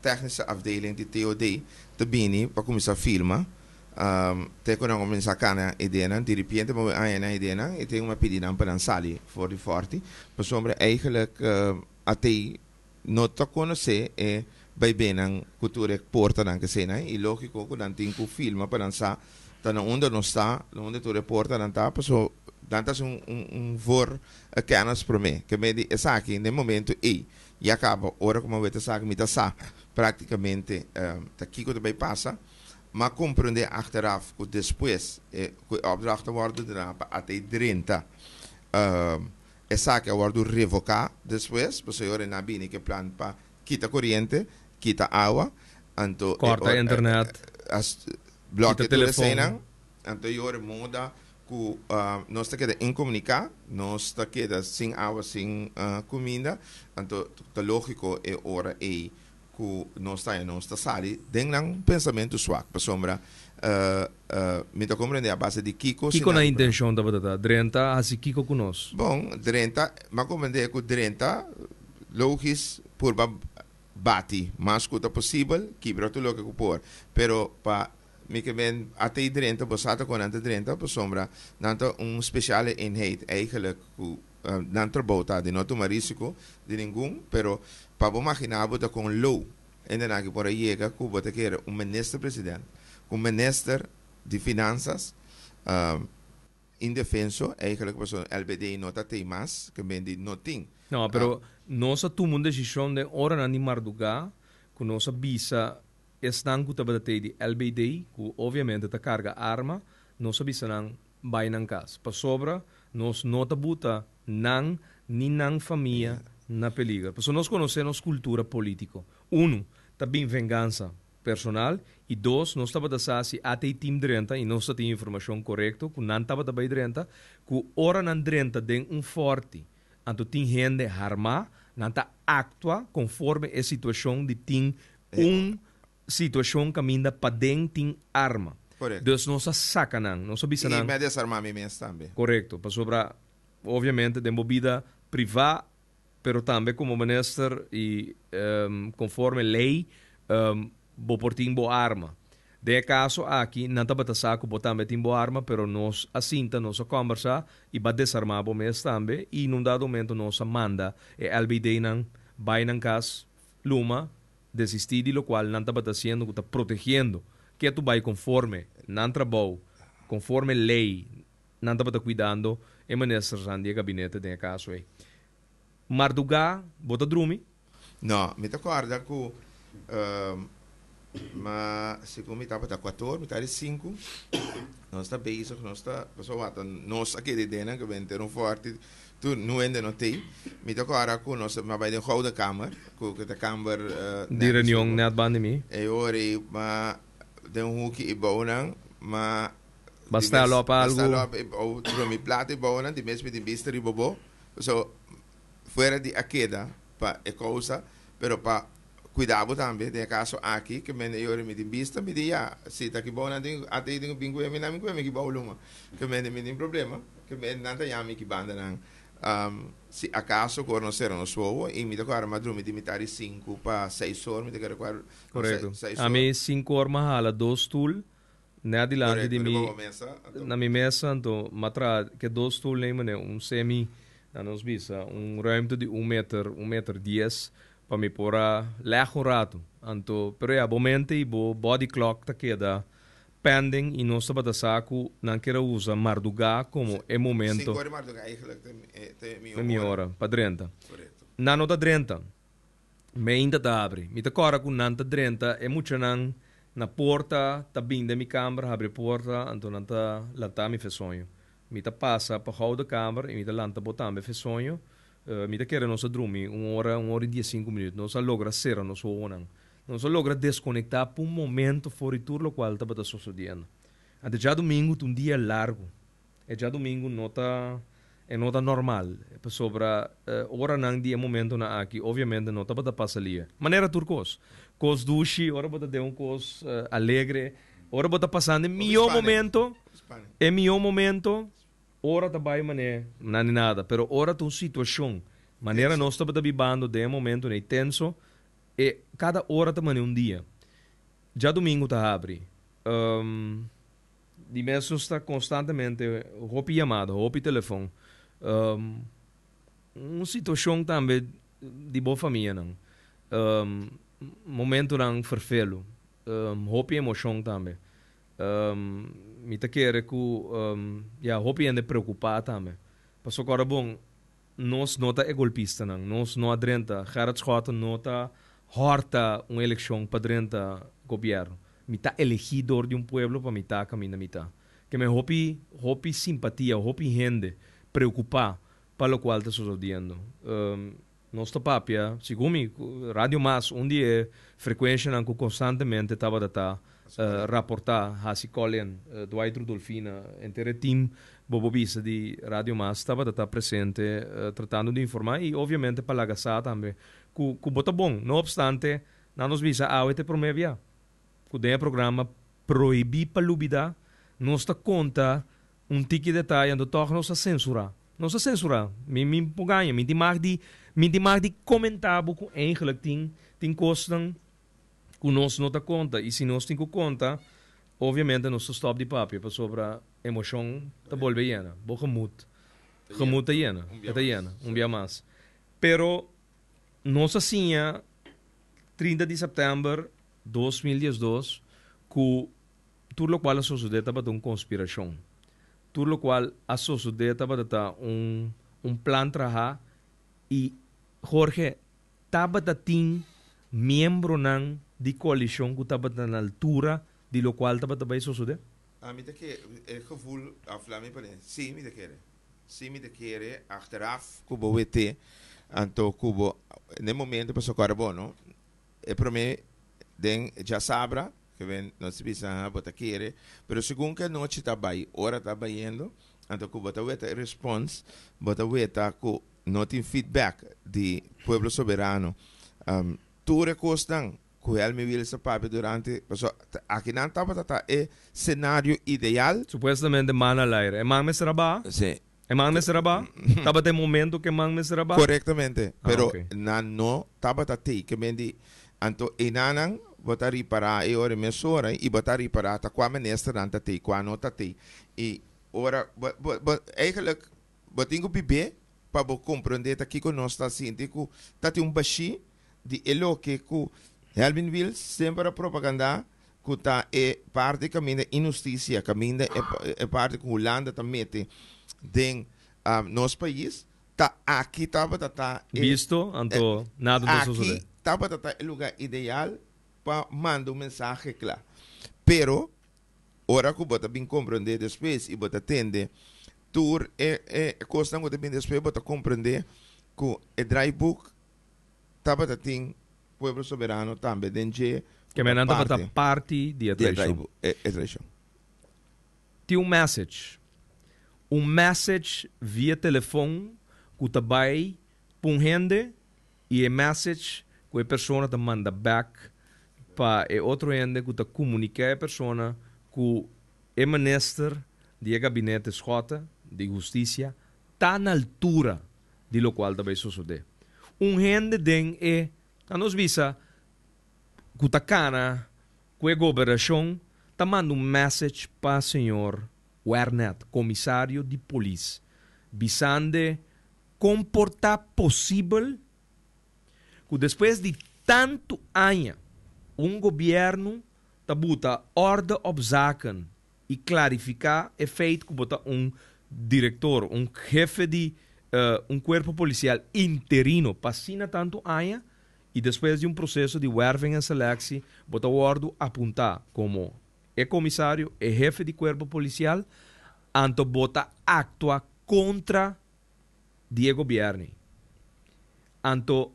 técnica afdeling de TOD de Bini para começar a filmar. Tem que não começar a cana ideia, de repente vou a na ideia e tem uma pedida para dançar for de forte. Para sombra eigenlijk até não te conhecer vai bem na cultura porta na que cena e lógico que não tem que filmar para dançar dan onde não está, onde tu reporta dan tá, so dan tá voor kennis para mim, que me di essa aqui no momento e acaba hora como eu te sabe me tá praticamente tá aqui que vai passa, mas compreender achteraf que depois que opdrachten worden até 30 essa que wordt revocar depois, você ora na bine que plan para quita corrente, quita água, anto Corta internet, as bloque quita telefone, anto ora muda que nós está queda incomunicar, nós está queda sem água, sem comida, anto tá lógico é ora que nós está sali, tem pensamento suave, para sombra me tá compreender a base de Kiko. Kiko na intenção da batata, 30 assim Kiko conosco. Bom, 30, mas compreender que 30 logis por bati, mas que é possível, quebra tudo o que por, pero pa me que ben até 30, bosata com ante 30, por sombra, nanto speciale eenheid eigenlijk nanto bota de não tomar risco de nenhum, pero pa imaginar bota com low, en dan que por aí chega que bota quer minister-presidente, minister de finanças, indefenso, eigenlijk was LBD nota temas, que ben die noting. No, pero nossa tomou uma decisão de hora na Marduga, com nossa visa estão com a de LBD, que obviamente ta carga arma, nossa visa não vai na casa. Para sobra, nós nota buta não ni nang família na peligro. Porque nós conhecemos cultura política. Também vingança personal e nós estava da sasi até time 30 e nós temos informação correta, que não estava da 30, que hora na 30 tem forte. Então tem gente armada, não está actua conforme a situação de tem situação que ainda para dentro tem arma. Correto. Então nós sacanam, nós sabemos e me desarmar mesmo também. Correto, para sobra obviamente de movida privada, pero também como minister e conforme lei bo portim bo arma. De caso aqui não está para saco botar metim bo arma, pero nós assinta nós conversa e vai desarmar bo mes também e num dado momento nós manda e LBD não vai na casa luma desistir de lo qual não está fazendo que está protegendo que tu vai conforme não trabalho conforme lei não está cuidando e minister de gabinete de caso aí. Marduga bota drumi? Não, me acorda que mas se como estava da 14, me está 5, nós está bezig, nós está, nós aqui de dena que vem ter forte, tu não ainda não tem, me acorda que nós mas vai de gouden kamer, que de kamer die reunião net bande mi. E ora mas de hoekje e bouwen, maar basta lo pa algo. Basta lo para mi plata e bouwen, die mensen met die bisteri bobo, so fuera de aqueda pa e cosa, pero pa cuidado também, de caso aqui, que me eu me vista, me dia, se tá que bom, até tenho bingo e me não me que bom luma, que me tem problema, que me não tá yami que banda não, se acaso conoceram o suo, e me tocar madru me dimitari 5 para 6 horas, me tocar correto, a mim 5 horas mahala 2 stool, né adiante de mim, na minha mesa, então, matra que 2 stool nem mane semi, na nos bisa, ruimte de 1 meter 10, para me pôr lego rato. Anto, pero ja, momento e bo body clock ta queda pending e não estava da saco não quero usar Marduga como é momento. 5 horas Marduga eigenlijk te minha hora para 30. Não nota 30. Me ainda tá abre. Me tá cora com nanta 30 é muito não na porta tá bem da minha câmera abre porta anto não tá lá tá me fez sonho. Me tá passa para hou da câmera e me tá lanta botar me fez sonho. Mi da querer nossa dormir 1 hora e 15 minutos, nós logra ser nosso onang, nós logra desconectar por momento fora tudo o qual estava sucedendo. Até já domingo um dia largo, e já domingo nota é nota normal, sobre hora não dia momento na aqui, obviamente não estava passar ali. Maneira turcos, cos duche, hora bota de cos alegre, hora bota passando meu momento, é meu momento. Ora também mané não é nada, pero ora tu situação, maneira nós estamos vivendo de momento né tenso e cada hora também dia. Já domingo tá abre, de mesmo está constantemente roupa chamada, roupa telefone, uma situação também de boa família não, momento não vervelo, roupa emoção também. me te quer que ja hopi ande preocupado também. Passou agora bom, nós não tá golpista não, nós não adrenta, Gerard Schotten não tá horta uma eleição para adrenta governo. Me tá elegidor de pueblo para me tá caminho me tá. Que me hopi simpatia, hopi gente preocupar para o qual está sucedendo. Nossa papia, segundo Radio Mas, dia frequência não constantemente estava a rapportar a Colin, Dwight Rudolfina, entre team Bobobisa de Radio Mas estava a estar presente tratando de informar e obviamente para a Gaza também. Que bota bom, não obstante, não nos visa a este promevia. Que o programa proibir para lubida, não está conta tique detalhe, ando toch não se censura. Não se censura. Me ganha, me mag de comentar com eigenlijk tem kosten que nós não dá conta. E se nós temos conta, obviamente nós stop de papi para sobre a emoção da bolsa llena. Bo gemut. Gemut está llena. Está llena. Dia mais. Pero nós assim, 30 de setembro de 2012, que tudo o qual a sociedade estava uma conspiração. Tudo o qual a sociedade estava um plan trabalhar e Jorge estava membro de coalição que estava na altura de lo qual estava também suceder? Me que el gevoel aflame para sim me quer. Sim me quer achteraf cubo wete anto cubo no momento passou carbono e para mim den já sabra que vem não se bisa bota querer, pero segundo que noite está bem, hora está baindo, anto cubo bota weta response, bota weta cu não tem feedback de pueblo soberano. Tu recostan que ele me viu papi durante, aqui não estava cenário ideal. Supostamente man al aire. ¿Es man me será? Sí. ¿Es man me será? Estaba de momento que man me será? Correctamente. Pero okay. No estaba que me di, anto inanan bota riparar e ora mesora e bota riparar ta qua menestra anta te, qua no ta te. E ora, eigenlijk, botingo bebê para compreender aqui que nós está sentindo que tá baixi de elo que Helvin Wills sempre a propaganda que tá parte caminho injustiça, caminho parte que Holanda tá mete den nosso país tá aqui tá visto anto nada do suceder. Aqui tá o lugar ideal para mandar mensagem claro. Pero ora que bota bem compreender depois e bota atender tour costa que bem depois bota compreender que o dry book tava tem pueblo soberano também dentro que me nanta para parte de atraição. Tem um message via telefone que também põe gente e message que a pessoa te manda back para outro gente que te comunica a pessoa que é ministro de gabinete escota de justiça está na altura de lo qual também sucede. Gente den a nos visa que ta cana que a governação está mandando message para o senhor Wernet, comissário de polícia, visando comportar possível que depois de tanto ano governo está bota ordem op zaken e clarificar o feito que bota diretor, jefe de corpo policial interino passina tanto ano e depois de processo de werving e seleção bota o ordem apontar como comissário e jefe de corpo policial anto bota actua contra Diego Bierni. Anto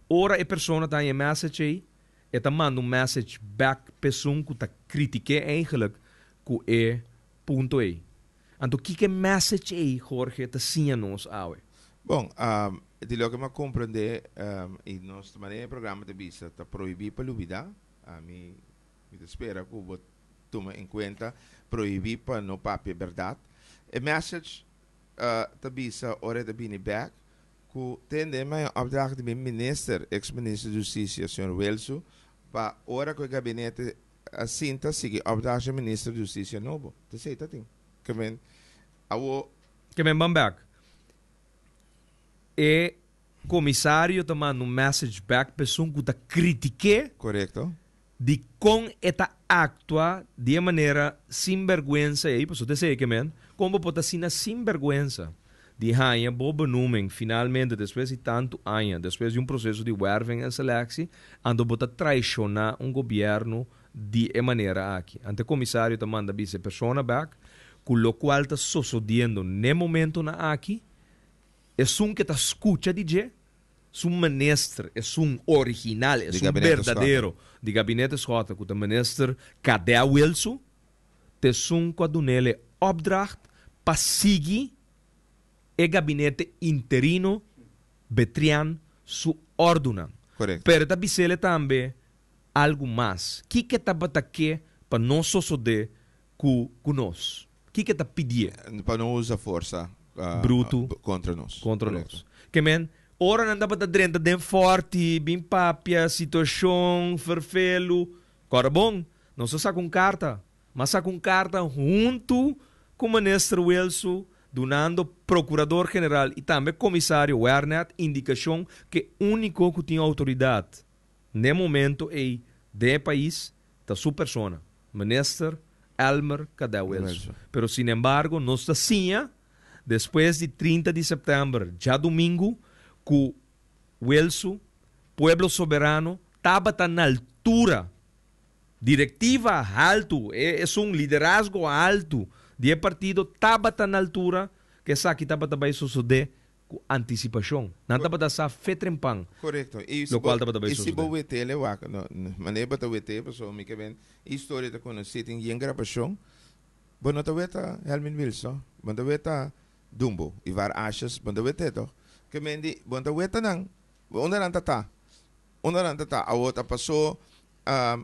ora a persona está em message e tá manda message back pessoa que tá critique eigenlijk que ponto e. Anto que message Jorge tá sinha nos awe. Bom, de lo que me compreender e nosso maneira programa de vista tá proibir para lubida, a mim me espera que o toma em conta proibir para no papel verdade. A message tá vista hora de bini back que tende mais opdracht de minister, ex-ministro de Justiça, senhor Welso, para hora que o gabinete assinta sigue opdracht do ministro de Justiça novo. Tá certo, tem. Que men back. E comissário tá mandando message back pessoa que tá critique. Correto. De com esta actua de maneira sinvergüenza e pues você sei que men como pode ser sinvergüenza de rainha boa benoeming finalmente depois de tanto anos depois de um processo de werving e seleção ando bota traicionar governo de maneira aqui ante comissário te manda vice persona back com lo qual está sucedendo no momento na aqui é que está escuta DJ é ministro, é original, é verdadeiro de gabinete Schota, que o ministro Cadê Wilson, te quando nele opdracht para seguir o gabinete interino Betrian su ordem. Correto. Pero também também algo mais. Que está batendo para não suceder com nós? Que está pedindo? Para não usar força bruto contra nós. Contra nós. Que men ora não dá para drenta den forte, bem papia, situação, vervelo. Agora bom, não só saca carta, mas saca carta junto com o ministro Wilson, donando procurador-geral e também comissário Werner indicação que o único que tem autoridade no momento é do país, da sua persona, ministro Elmer Cadê Wilson. Pero, sin embargo, não está assim, depois de 30 de setembro, já domingo, que Wilson, Pueblo Soberano, estava na altura. Diretiva alto, é liderazgo alto de partido, estava na altura que essa aqui estava também suceder com antecipação. Não estava a ser fetrempang. Correto. E lo qual estava também suceder. E se você ter lewak, maneira para você, pessoa me que vem, história da conhecida em gravação, bom não tá Helmin Wilson, bom tá Dumbo, e var ashes, bom tá to. Que mendi, bom tá nang, onde não tá? Onde não tá? A outra passou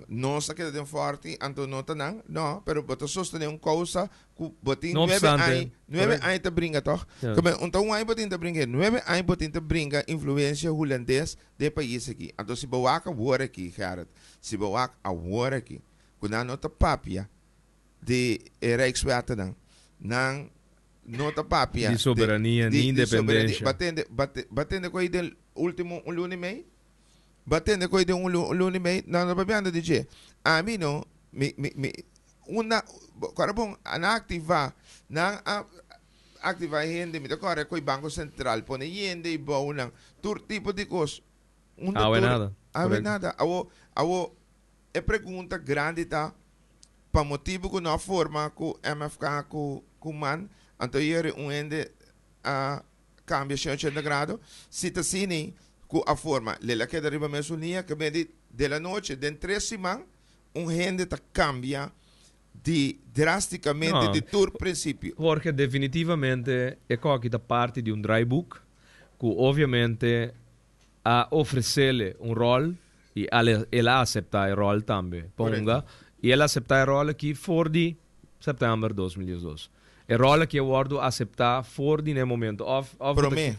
não se queda forte, anto não tá nang, não, pero bota sostener causa que botin 9 anos te brinca toch? Como então aí botin te brinca, 9 anos botin te brinca influência holandês de país aqui. Então se boaca war aqui, Gerard, se boaca a war aqui, quando não tá papia de Rijkswet nang nota papia de soberania de independência. Batendo com ele último lunes mês. Batendo com ele lunes mês, não papiando de je. A mim não, uma, cara bom, na ativar gente, me toca com o Banco Central, põe gente e bom, tur tipo de coisa. Nada. Nada. É pergunta grande tá, para motivo que não forma com MFK com man. Então, hier ende cambia 180 graus. Se está assim, com a forma, lela que arriba a mesonia, que vem de la noite, de 3 semanas, gente cambia drasticamente de todo princípio. Jorge, definitivamente, é aqui da parte de dry book, que obviamente a oferecer rol e ela aceitar o rol também. Ponga, e ela aceitar o rol aqui for de setembro de 2012. É rola que eu guardo aceitar for de momento. Promê.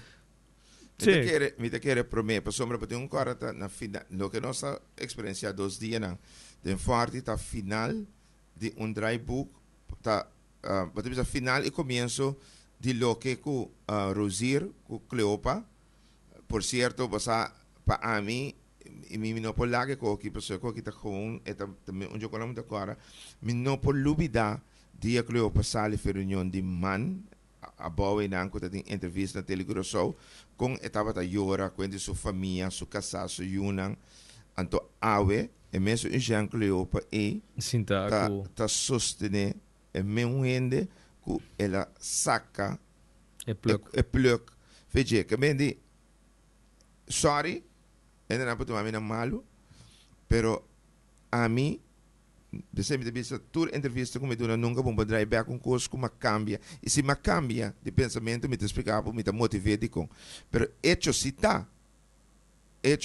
Me quer promê. Para sombra para um cara na final. Lo que nossa experiência 2 dias não. De forte tá final de dry book tá para final e começo de lo que com Rosier com Cleopa. Por certo, para a mim e mi não por lá que aqui pessoa que tá com é também onde eu coloco agora. Mi não por lubida dia que eu passei a reunião de man a boa e não que tem entrevista na telegrosou com estava a llorar com sua família sua casa sua yunang anto awe e mesmo em Jean Cleopa e tá sostener e mesmo gente que ela saca e pluk veja que me di sorry ainda não pode me malo pero a mim de sempre vista toda entrevista com eu nunca vou drive back com coisa como cambia e se cambia de pensamento me te explicava me te motivei com pero hecho se tá que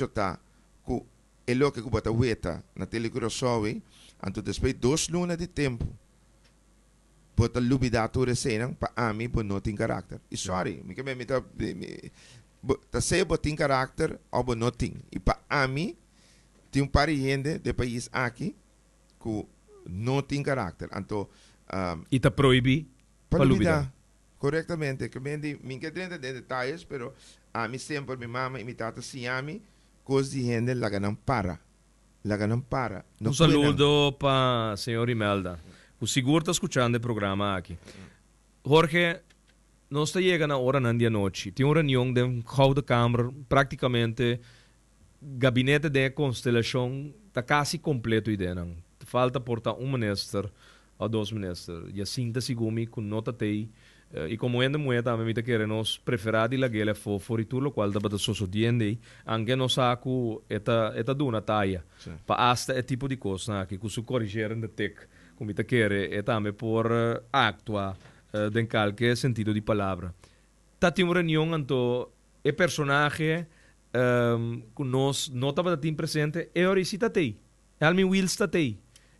é lo que bota weta na telegrossowe anto depois 2 lunas de tempo bota lubida toda cena para a mim por não tem caráter e sorry me que me tá sei botin caráter ou não tem e para a mim tem par de gente de país aqui que não tem caráter. Então, e está proibido para lubida. Corretamente. Que me dentro de detalhes, pero a mim sempre, minha mãe e minha tata, se a mim, coisas de gente lá não para. La que não para. Não saludo para a senhora Imelda. O seguro está escutando o programa aqui. Jorge, nós está chegando na hora de noite. Tem uma reunião de Gouden Câmara, praticamente gabinete de constelação está quase completo ideia. Falta portar ministro ou dois ministros. E assim está segumi com nota tei. E como ainda moeda também me quer nós preferadi la gela for tudo qual da bata sosodiende anche no saco eta duna taia pa hasta é tipo de coisa que su corrigere de tec como te quer é também por actua den qualquer sentido de palavra tá tem uma reunião anto é personagem que nós nota bata tem presente é orisita tei é almi Wills ta tei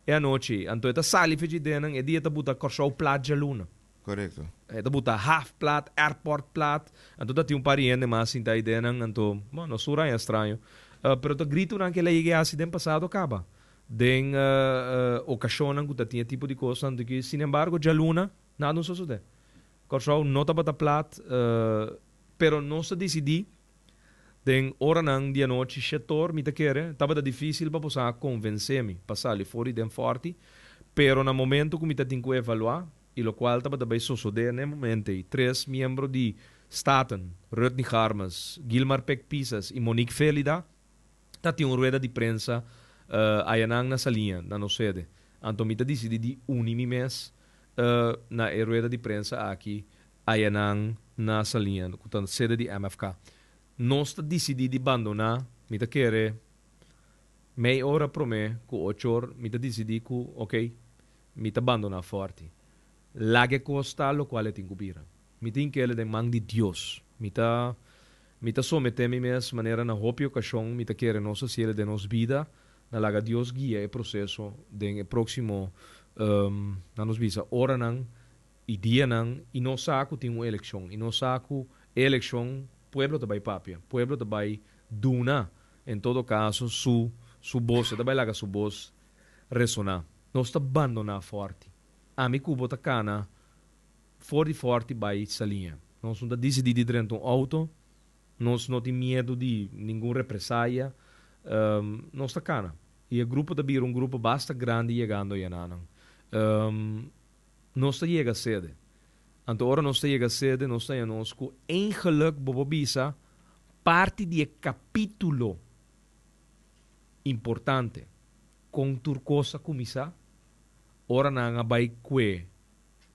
é a noite anto eta sali fedi denan e dia ta buta corso plagia luna. Correcto. Da buta half plat, airport plat. Anto da ti un pariente mas in da ideia anto, no sura é estranho. Pero da grito que ela ia assim den passado acaba. Den ocasión que tinha tipo de coisa anto que sin embargo já luna nada não sucede. Corso nota bata plat, pero não se decidi den hora nang dia noite setor mi te quere, tava da difícil para posar convencer-me, passar ali fora den forte, pero na momento que mi te tinha evaluar e lo qual estava também suceder no momento. Três membros de Staten, Rodney Harmas, Gilmar Peck Pisas e Monique Felida, tinham uma rueda de prensa aí na salinha, na nossa sede. Então, eu decidi de unir mês na rueda de prensa aqui, aí na salinha, na sede de MFK. Nós decidimos de abandonar, eu quero meia hora para mim, com 8 horas, eu decidi que, ok, eu abandonar forte. La que costa lo quale te incubira. Mi tin que ele de man de Dios. Mi ta sometemi mes maneira na hopi ocasión, mi ta quere nossa cielo de nos vida, na laga Dios guia e processo de próximo na nos visa hora nan e dia nan e no saco tem uma eleição. E no saco eleição pueblo te vai papia, pueblo te vai duna. En todo caso su voz, te vai laga su voz ressonar. Nós ta abandonar forte. A mi cubo ta cana forte by salinha. Nós não decidimos dentro um auto, nós não temos medo de nenhuma represália, nós ta cana. E o grupo também um grupo bastante grande chegando aí nanan. Nós ta chega cedo. Então agora nós ta chega cedo, nós ta nós com geluk bobobisa parte de capítulo importante com turcosa comissar. Ora na bay kwe,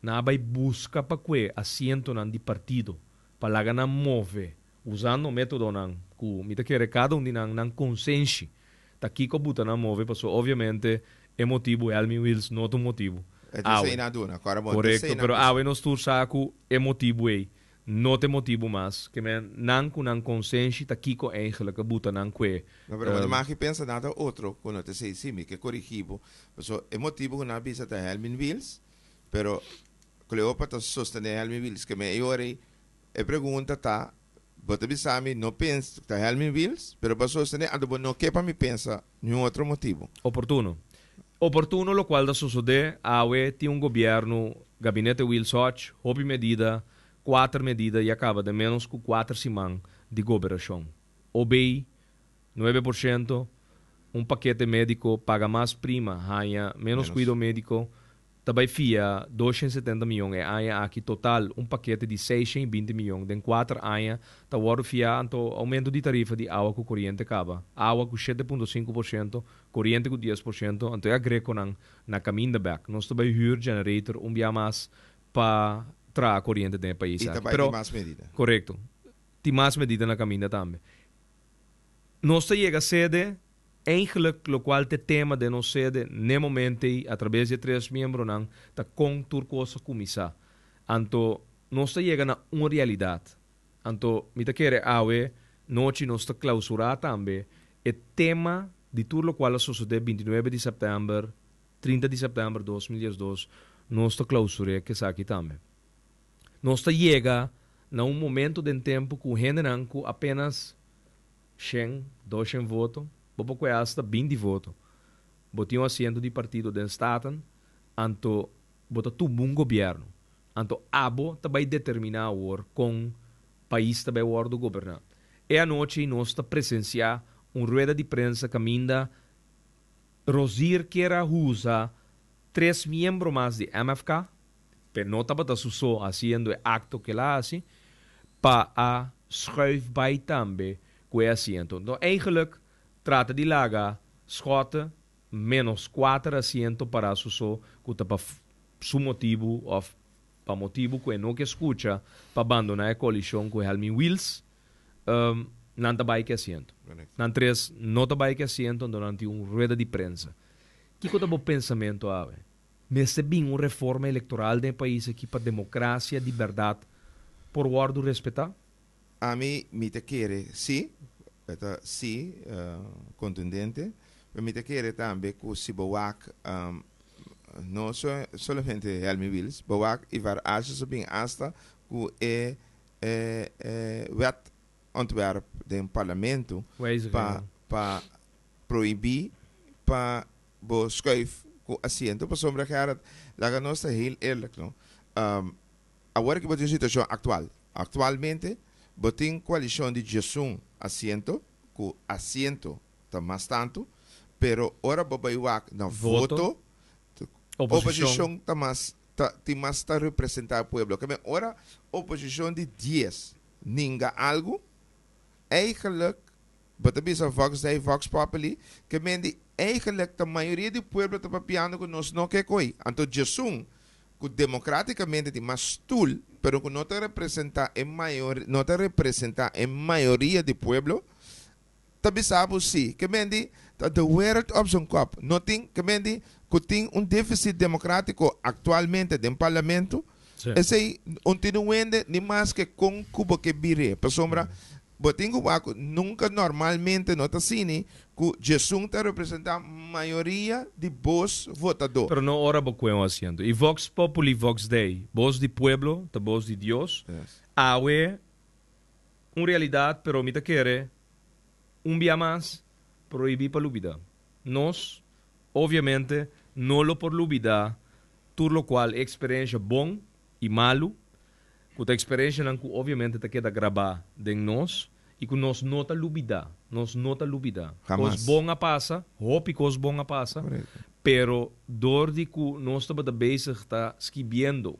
na bay busca pa kwe asiento nan di partido, palaga na move, usando o método nan, ku mita que cada um nan consensi, ta kiko buta na move, paso obviamente emotivo é Almin Wills, não outro motivo. Correcto, pero awe nos tur saco emotivo é, não te motivo mais, que men nan ku nan consensi, ta kiko eigenlijk buta nan kwe. Pero mas que pensa nada outro, quando te sei sim, que corrigivo, so emotivo que na bisa ta Almin Wills, pero Cleópatra sostener Almin Wills, que me ore e pergunta ta, bota bisami não pensa ta Almin Wills, pero para sostener ando não que para me pensa nenhum outro motivo. Oportuno lo qual da suceder, awe tinha governo, gabinete Wills Hodge, houve medida 4 medidas e acaba de menos que 4 semanas de governação. OBEI, 9%, paquete médico paga mais prima, há menos cuidado médico, também FIA 270 milhões, e há aqui total paquete de 620 milhões, de 4 anos, está o FIA, então aumento de tarifa de água com corrente acaba. Água com 7,5%, corrente com 10%, então é greco na caminho de back. Nós também huur generator, dia mais para a corrente do país. E também tem mais medida. Correto. Tem mais medida na caminho também. Nós chega a sede, eigenlijk, lo qual te tema de nós sede, no momento, através de 3 membros, está com turcosa comissão. Então, nós chega na uma realidade. Então, me te quer awe, noite nós está clausurar também, o tema de tudo lo qual sucede 29 de setembro, 30 de setembro de 2022, nós está clausurar que aqui também. Nós chega na momento de tempo que o generan apenas 100, 200 votos, pouco é hasta 20 votos. Botinho assento de partido de Staten, anto bota tudo um governo. Anto abo também determinar o com país também o do governar. E a noite nós está presenciar rueda de prensa caminda Rosir quiera usar 3 miembros más de MFK, pero no estaba suso haciendo el acto que la hace, para a schuif bij tambe que asiento. Então, eigenlijk trata de laga Schotten menos 4 asientos para suso que para su motivo ou para motivo que não que escuta para abandonar a coalição com Helmi Wills, não está que asiento. Não três não está que asiento durante rueda de prensa. Que coisa bom pensamento ave? Mas se bem uma reforma eleitoral do país aqui para democracia, liberdade, por guardo respetar? A mí me te quiere, sí, sí, contundente, pero me te quiere también que si Bowak, no solamente Helmi Wills, Bowak y var asjes bien hasta que wet ontwerp del parlamento para prohibir, para schuif asiento, para sombra que la no está heel eerlijk, no. Agora que botem situação atual. Atualmente, botem coalição de Jesum asiento, que asiento está mais tanto, pero ora bobaiwak na voto, oposição está mais está representar o povo. Que ora oposição de 10, ninga algo, eigenlijk, botem a Vox Populi, que mendi eigenlijk a maioria do povo está papiando que nós não quer coi. Então Jesum que democraticamente tem mais tool, pero que não te representa em maioria do povo, também sabe sim, que mendi the world op zijn kop. Não tem, que mendi que tem déficit democrático atualmente no parlamento, esse continuando nem mais que com Cuba que vire, por sombra, botem que nunca normalmente não está assim, que Jesus está representando a maioria de vos votadores. Pero no ora bocueo haciendo. Y Vox Populi, Vox Dei, voz de pueblo, ta voz de Dios, awe, una realidad, pero mita quiere, un día más, prohibir para lubida. Nos, obviamente, no lo por lubida, por lo cual, experiencia bon y malo, que experiencia obviamente te queda grabada de nós, e que nós nota lubida, Cos bom a passa, hopi cos bom a passa, pero dor de que nós estamos bezig está escrevendo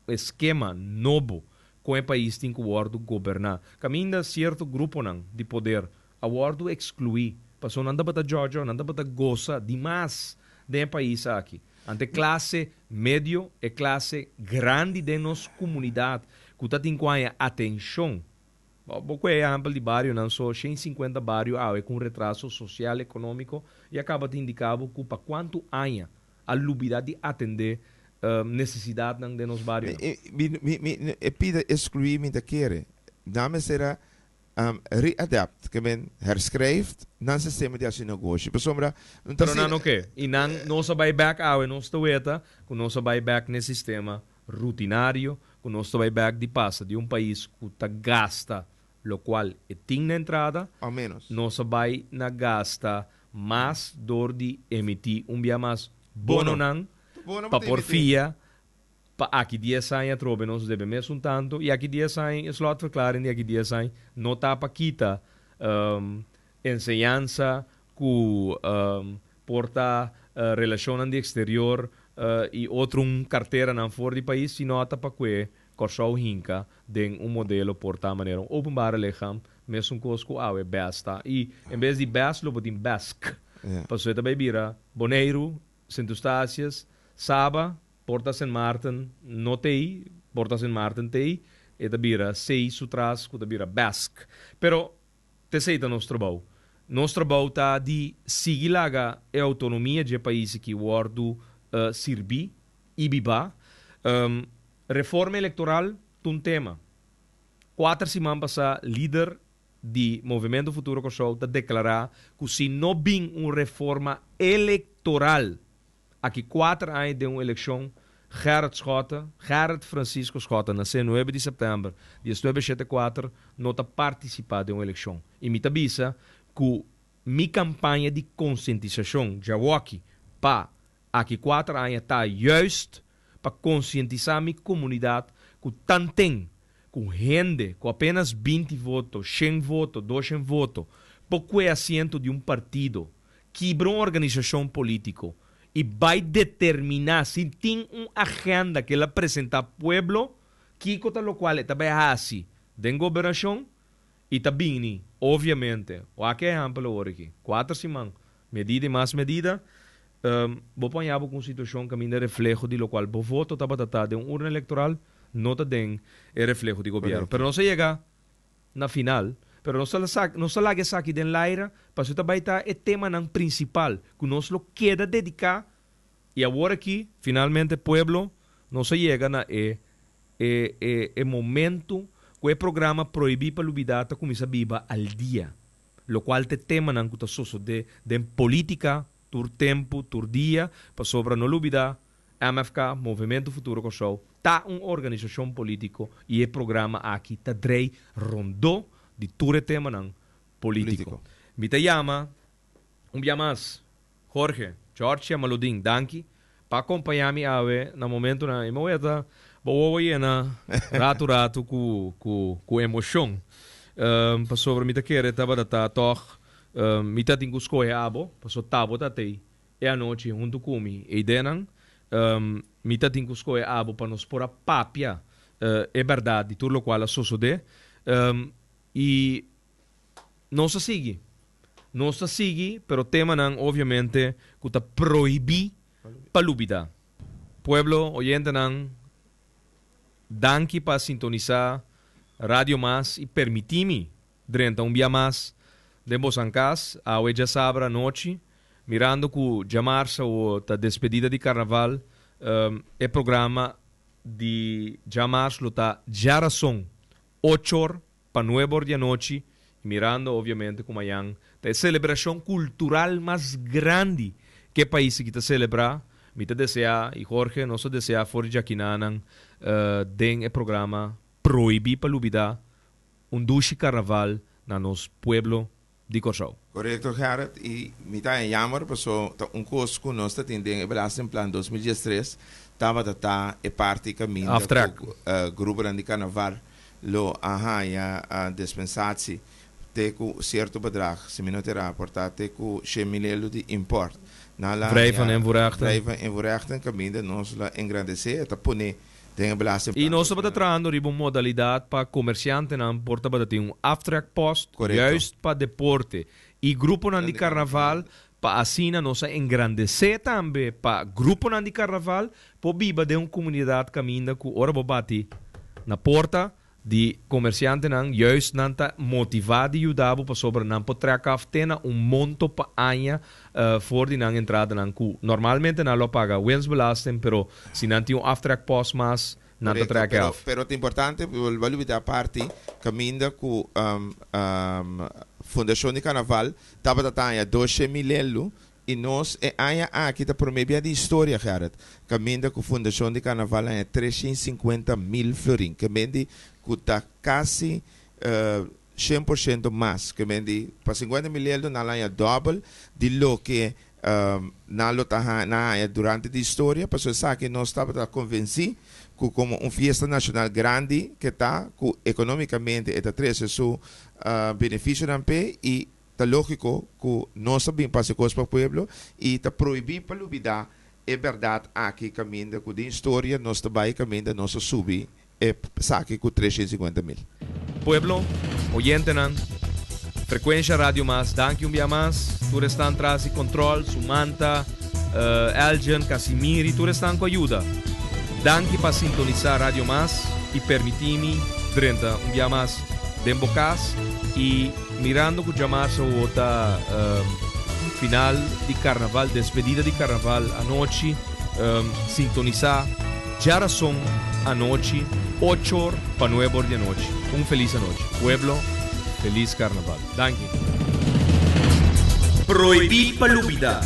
esquema novo com o país tem que governar. Caminha certo grupo de poder, a wardo excluir, passou nada para Georgia, nada para goza demais do país aqui. Ante classe médio e classe grande de nossa comunidade, que está tendo atenção. Pouco é amplo de bairro, não só 150 bairros, é com retraso social, econômico, e acaba de indicar que para quanto há a lubidade de atender necessidade de nos bairros. E pida excluir me daquele. Dame será readapt, que men herschrijft na sistema de negócio. Pessoal, não que? E não se vai back ao não se weta, que não se vai back nesse sistema rutinário, que não se vai back de passa de país que tá gasta lo qual tem na entrada, ao menos não se vai na gasta mais dor de emitir dia mais bono para porfia pa aqui 10 anos trobe nós devemos tanto e aqui 10 anos slot verklaring e aqui 10 anos não tá para quita enseñanza que porta relação de exterior e outro carteira na fora do país se nota para que corso hinka de modelo porta maneira openbare lichaam mesmo cosco awe besta e em vez de best lo botin bask passou também bira Boneiro Sint Eustácias Saba Porta Saint Martin no tei Porta Saint Martin tei e da bira sei sutras que da bira bask pero te seita nos trabalho tá de seguir laga a autonomia de país que wardo sirbi ibiba reforma eleitoral um tema 4 semanas passar líder do Movimento Futuro Kosovo está declarar que se não vem uma reforma eleitoral aqui 4 anos de uma eleição Gerrit Francisco Schotten nasceu 9 de setembro de 1974 não está participando de uma eleição e me avisa que minha campanha de conscientização já aqui para aqui 4 anos está juist para conscientizar minha comunidade que tanto com gente com apenas 20 votos, 100 votos, 200 votos, pouco é assento de partido quebra uma organização política e vai determinar se tem uma agenda que ela apresenta ao povo, que coisa lo qual também é assim, da governação e também, obviamente, o que exemplo agora aqui, 4 semanas, medida e mais medida, vou apanhar com uma situação que ainda reflexo de lo qual o voto está de uma urna eleitoral, não está den é reflexo do governo. Mas não se chega na final, pero não se larga aqui den laira, para isso também está o tema principal, que nós lo queda dedicar, e agora aqui, finalmente, o povo não se chega na momento que o programa proibir para a começa a viver al dia, lo qual te tema não que está de política, tur tempo, tur dia, para sobre não olvidar, MFK, Movimento Futuro Kosovo, tá uma organização política e o programa aqui tá drei rondou de todo tema não político. Me te chama, dia mais, Jorge Maludin, danke, para acompanhar-me no momento na emoeta, vou na rato com emoção, para sobre me te querer tava da toch, me te tinha escolher abo, para so tabo tatei, e a noite junto comigo, e denan mi ta tinha escolher abo para nos pôr a papia é verdade tudo o qual a sucede e não se sigue pero o tema não obviamente que está proibir para lubida pueblo oyente não danke para sintonizar Radio Mas e permitir-me durante dia mais de Bosancas a hoje sabra noite mirando que já março ou a despedida de carnaval é programa de já março está já razão 8 horas para 9 horas da noite mirando obviamente como amanhã a celebração cultural mais grande que o país que está celebrar me deseja e Jorge nós deseja fora de aqui nanan den o programa proibir para lubida duche carnaval na nosso pueblo de Kosovo. Correcto, Gerard. E me está em jammer, porque curso que nós temos em Belasting Plan 2013, estava a parte caminho do grupo de carnaval, lo a dispensatie, teco certo bedrag, se me não terá portado, teco 100.000 de import. Vrijven en voorrechten, caminho, nós lá engrandecer, está pone. E nós estamos tratando de uma modalidade para comerciante não porta para ter aftrack post juist para deporte e grupo de carnaval para assim nós engrandecer também para grupo de carnaval para viver de uma comunidade caminho que ora bate na porta de comerciante não juist não está motivado e ajudado para sobre não para tracar tena monto para anha for de não entrada não que normalmente não lo paga winstbelasting pero se não tem aftrack post mas não te traca pero é importante o valor da parte caminho que Fundação de Carnaval estava a tanha 12.000 e nós aqui está promovendo de história, Gerard. Caminho que a Fundação de Carnaval é 350.000 florins. Caminho que está quase 100% mais. Caminho para 50.000 não é double de lo que durante a história. Para isso que nós estamos convencidos que como uma festa nacional grande que está, que economicamente está trazendo seu benefício também e está lógico que nós sabemos para o povo e está proibido para olvidar é verdade aqui caminho que de história nós também caminho nós subir é saque com 350.000 pueblo oyente nan frequência rádio mas danke dia mais tu restan atrás e control Sumanta Elgin Casimiri tu restan com ajuda danke para sintonizar Radio Mas e permitir-me durante dia mais dembocas e mirando que já março outra final de carnaval, despedida de carnaval à noite, sintonizar já razão à noite, 8 horas para 9 horas da noite. Feliz noite. Pueblo, feliz carnaval. Danke. Proibir para lubida,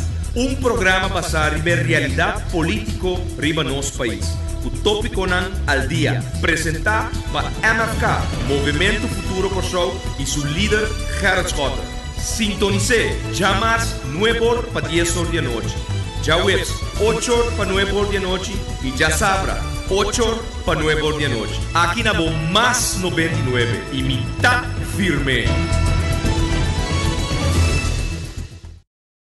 programa para ver realidade político riba nosso país. O tópico nan al dia, apresentar para MFK, Movimento Futuro Kosovo e seu líder Gerard Schotter. Sintonize, já mais 9 horas para 10 horas da noite. Já webs, 8 horas para 9 horas da noite e já sabra, 8 horas para 9 horas da noite. Aqui na Bom Mais 99 e mitad firme.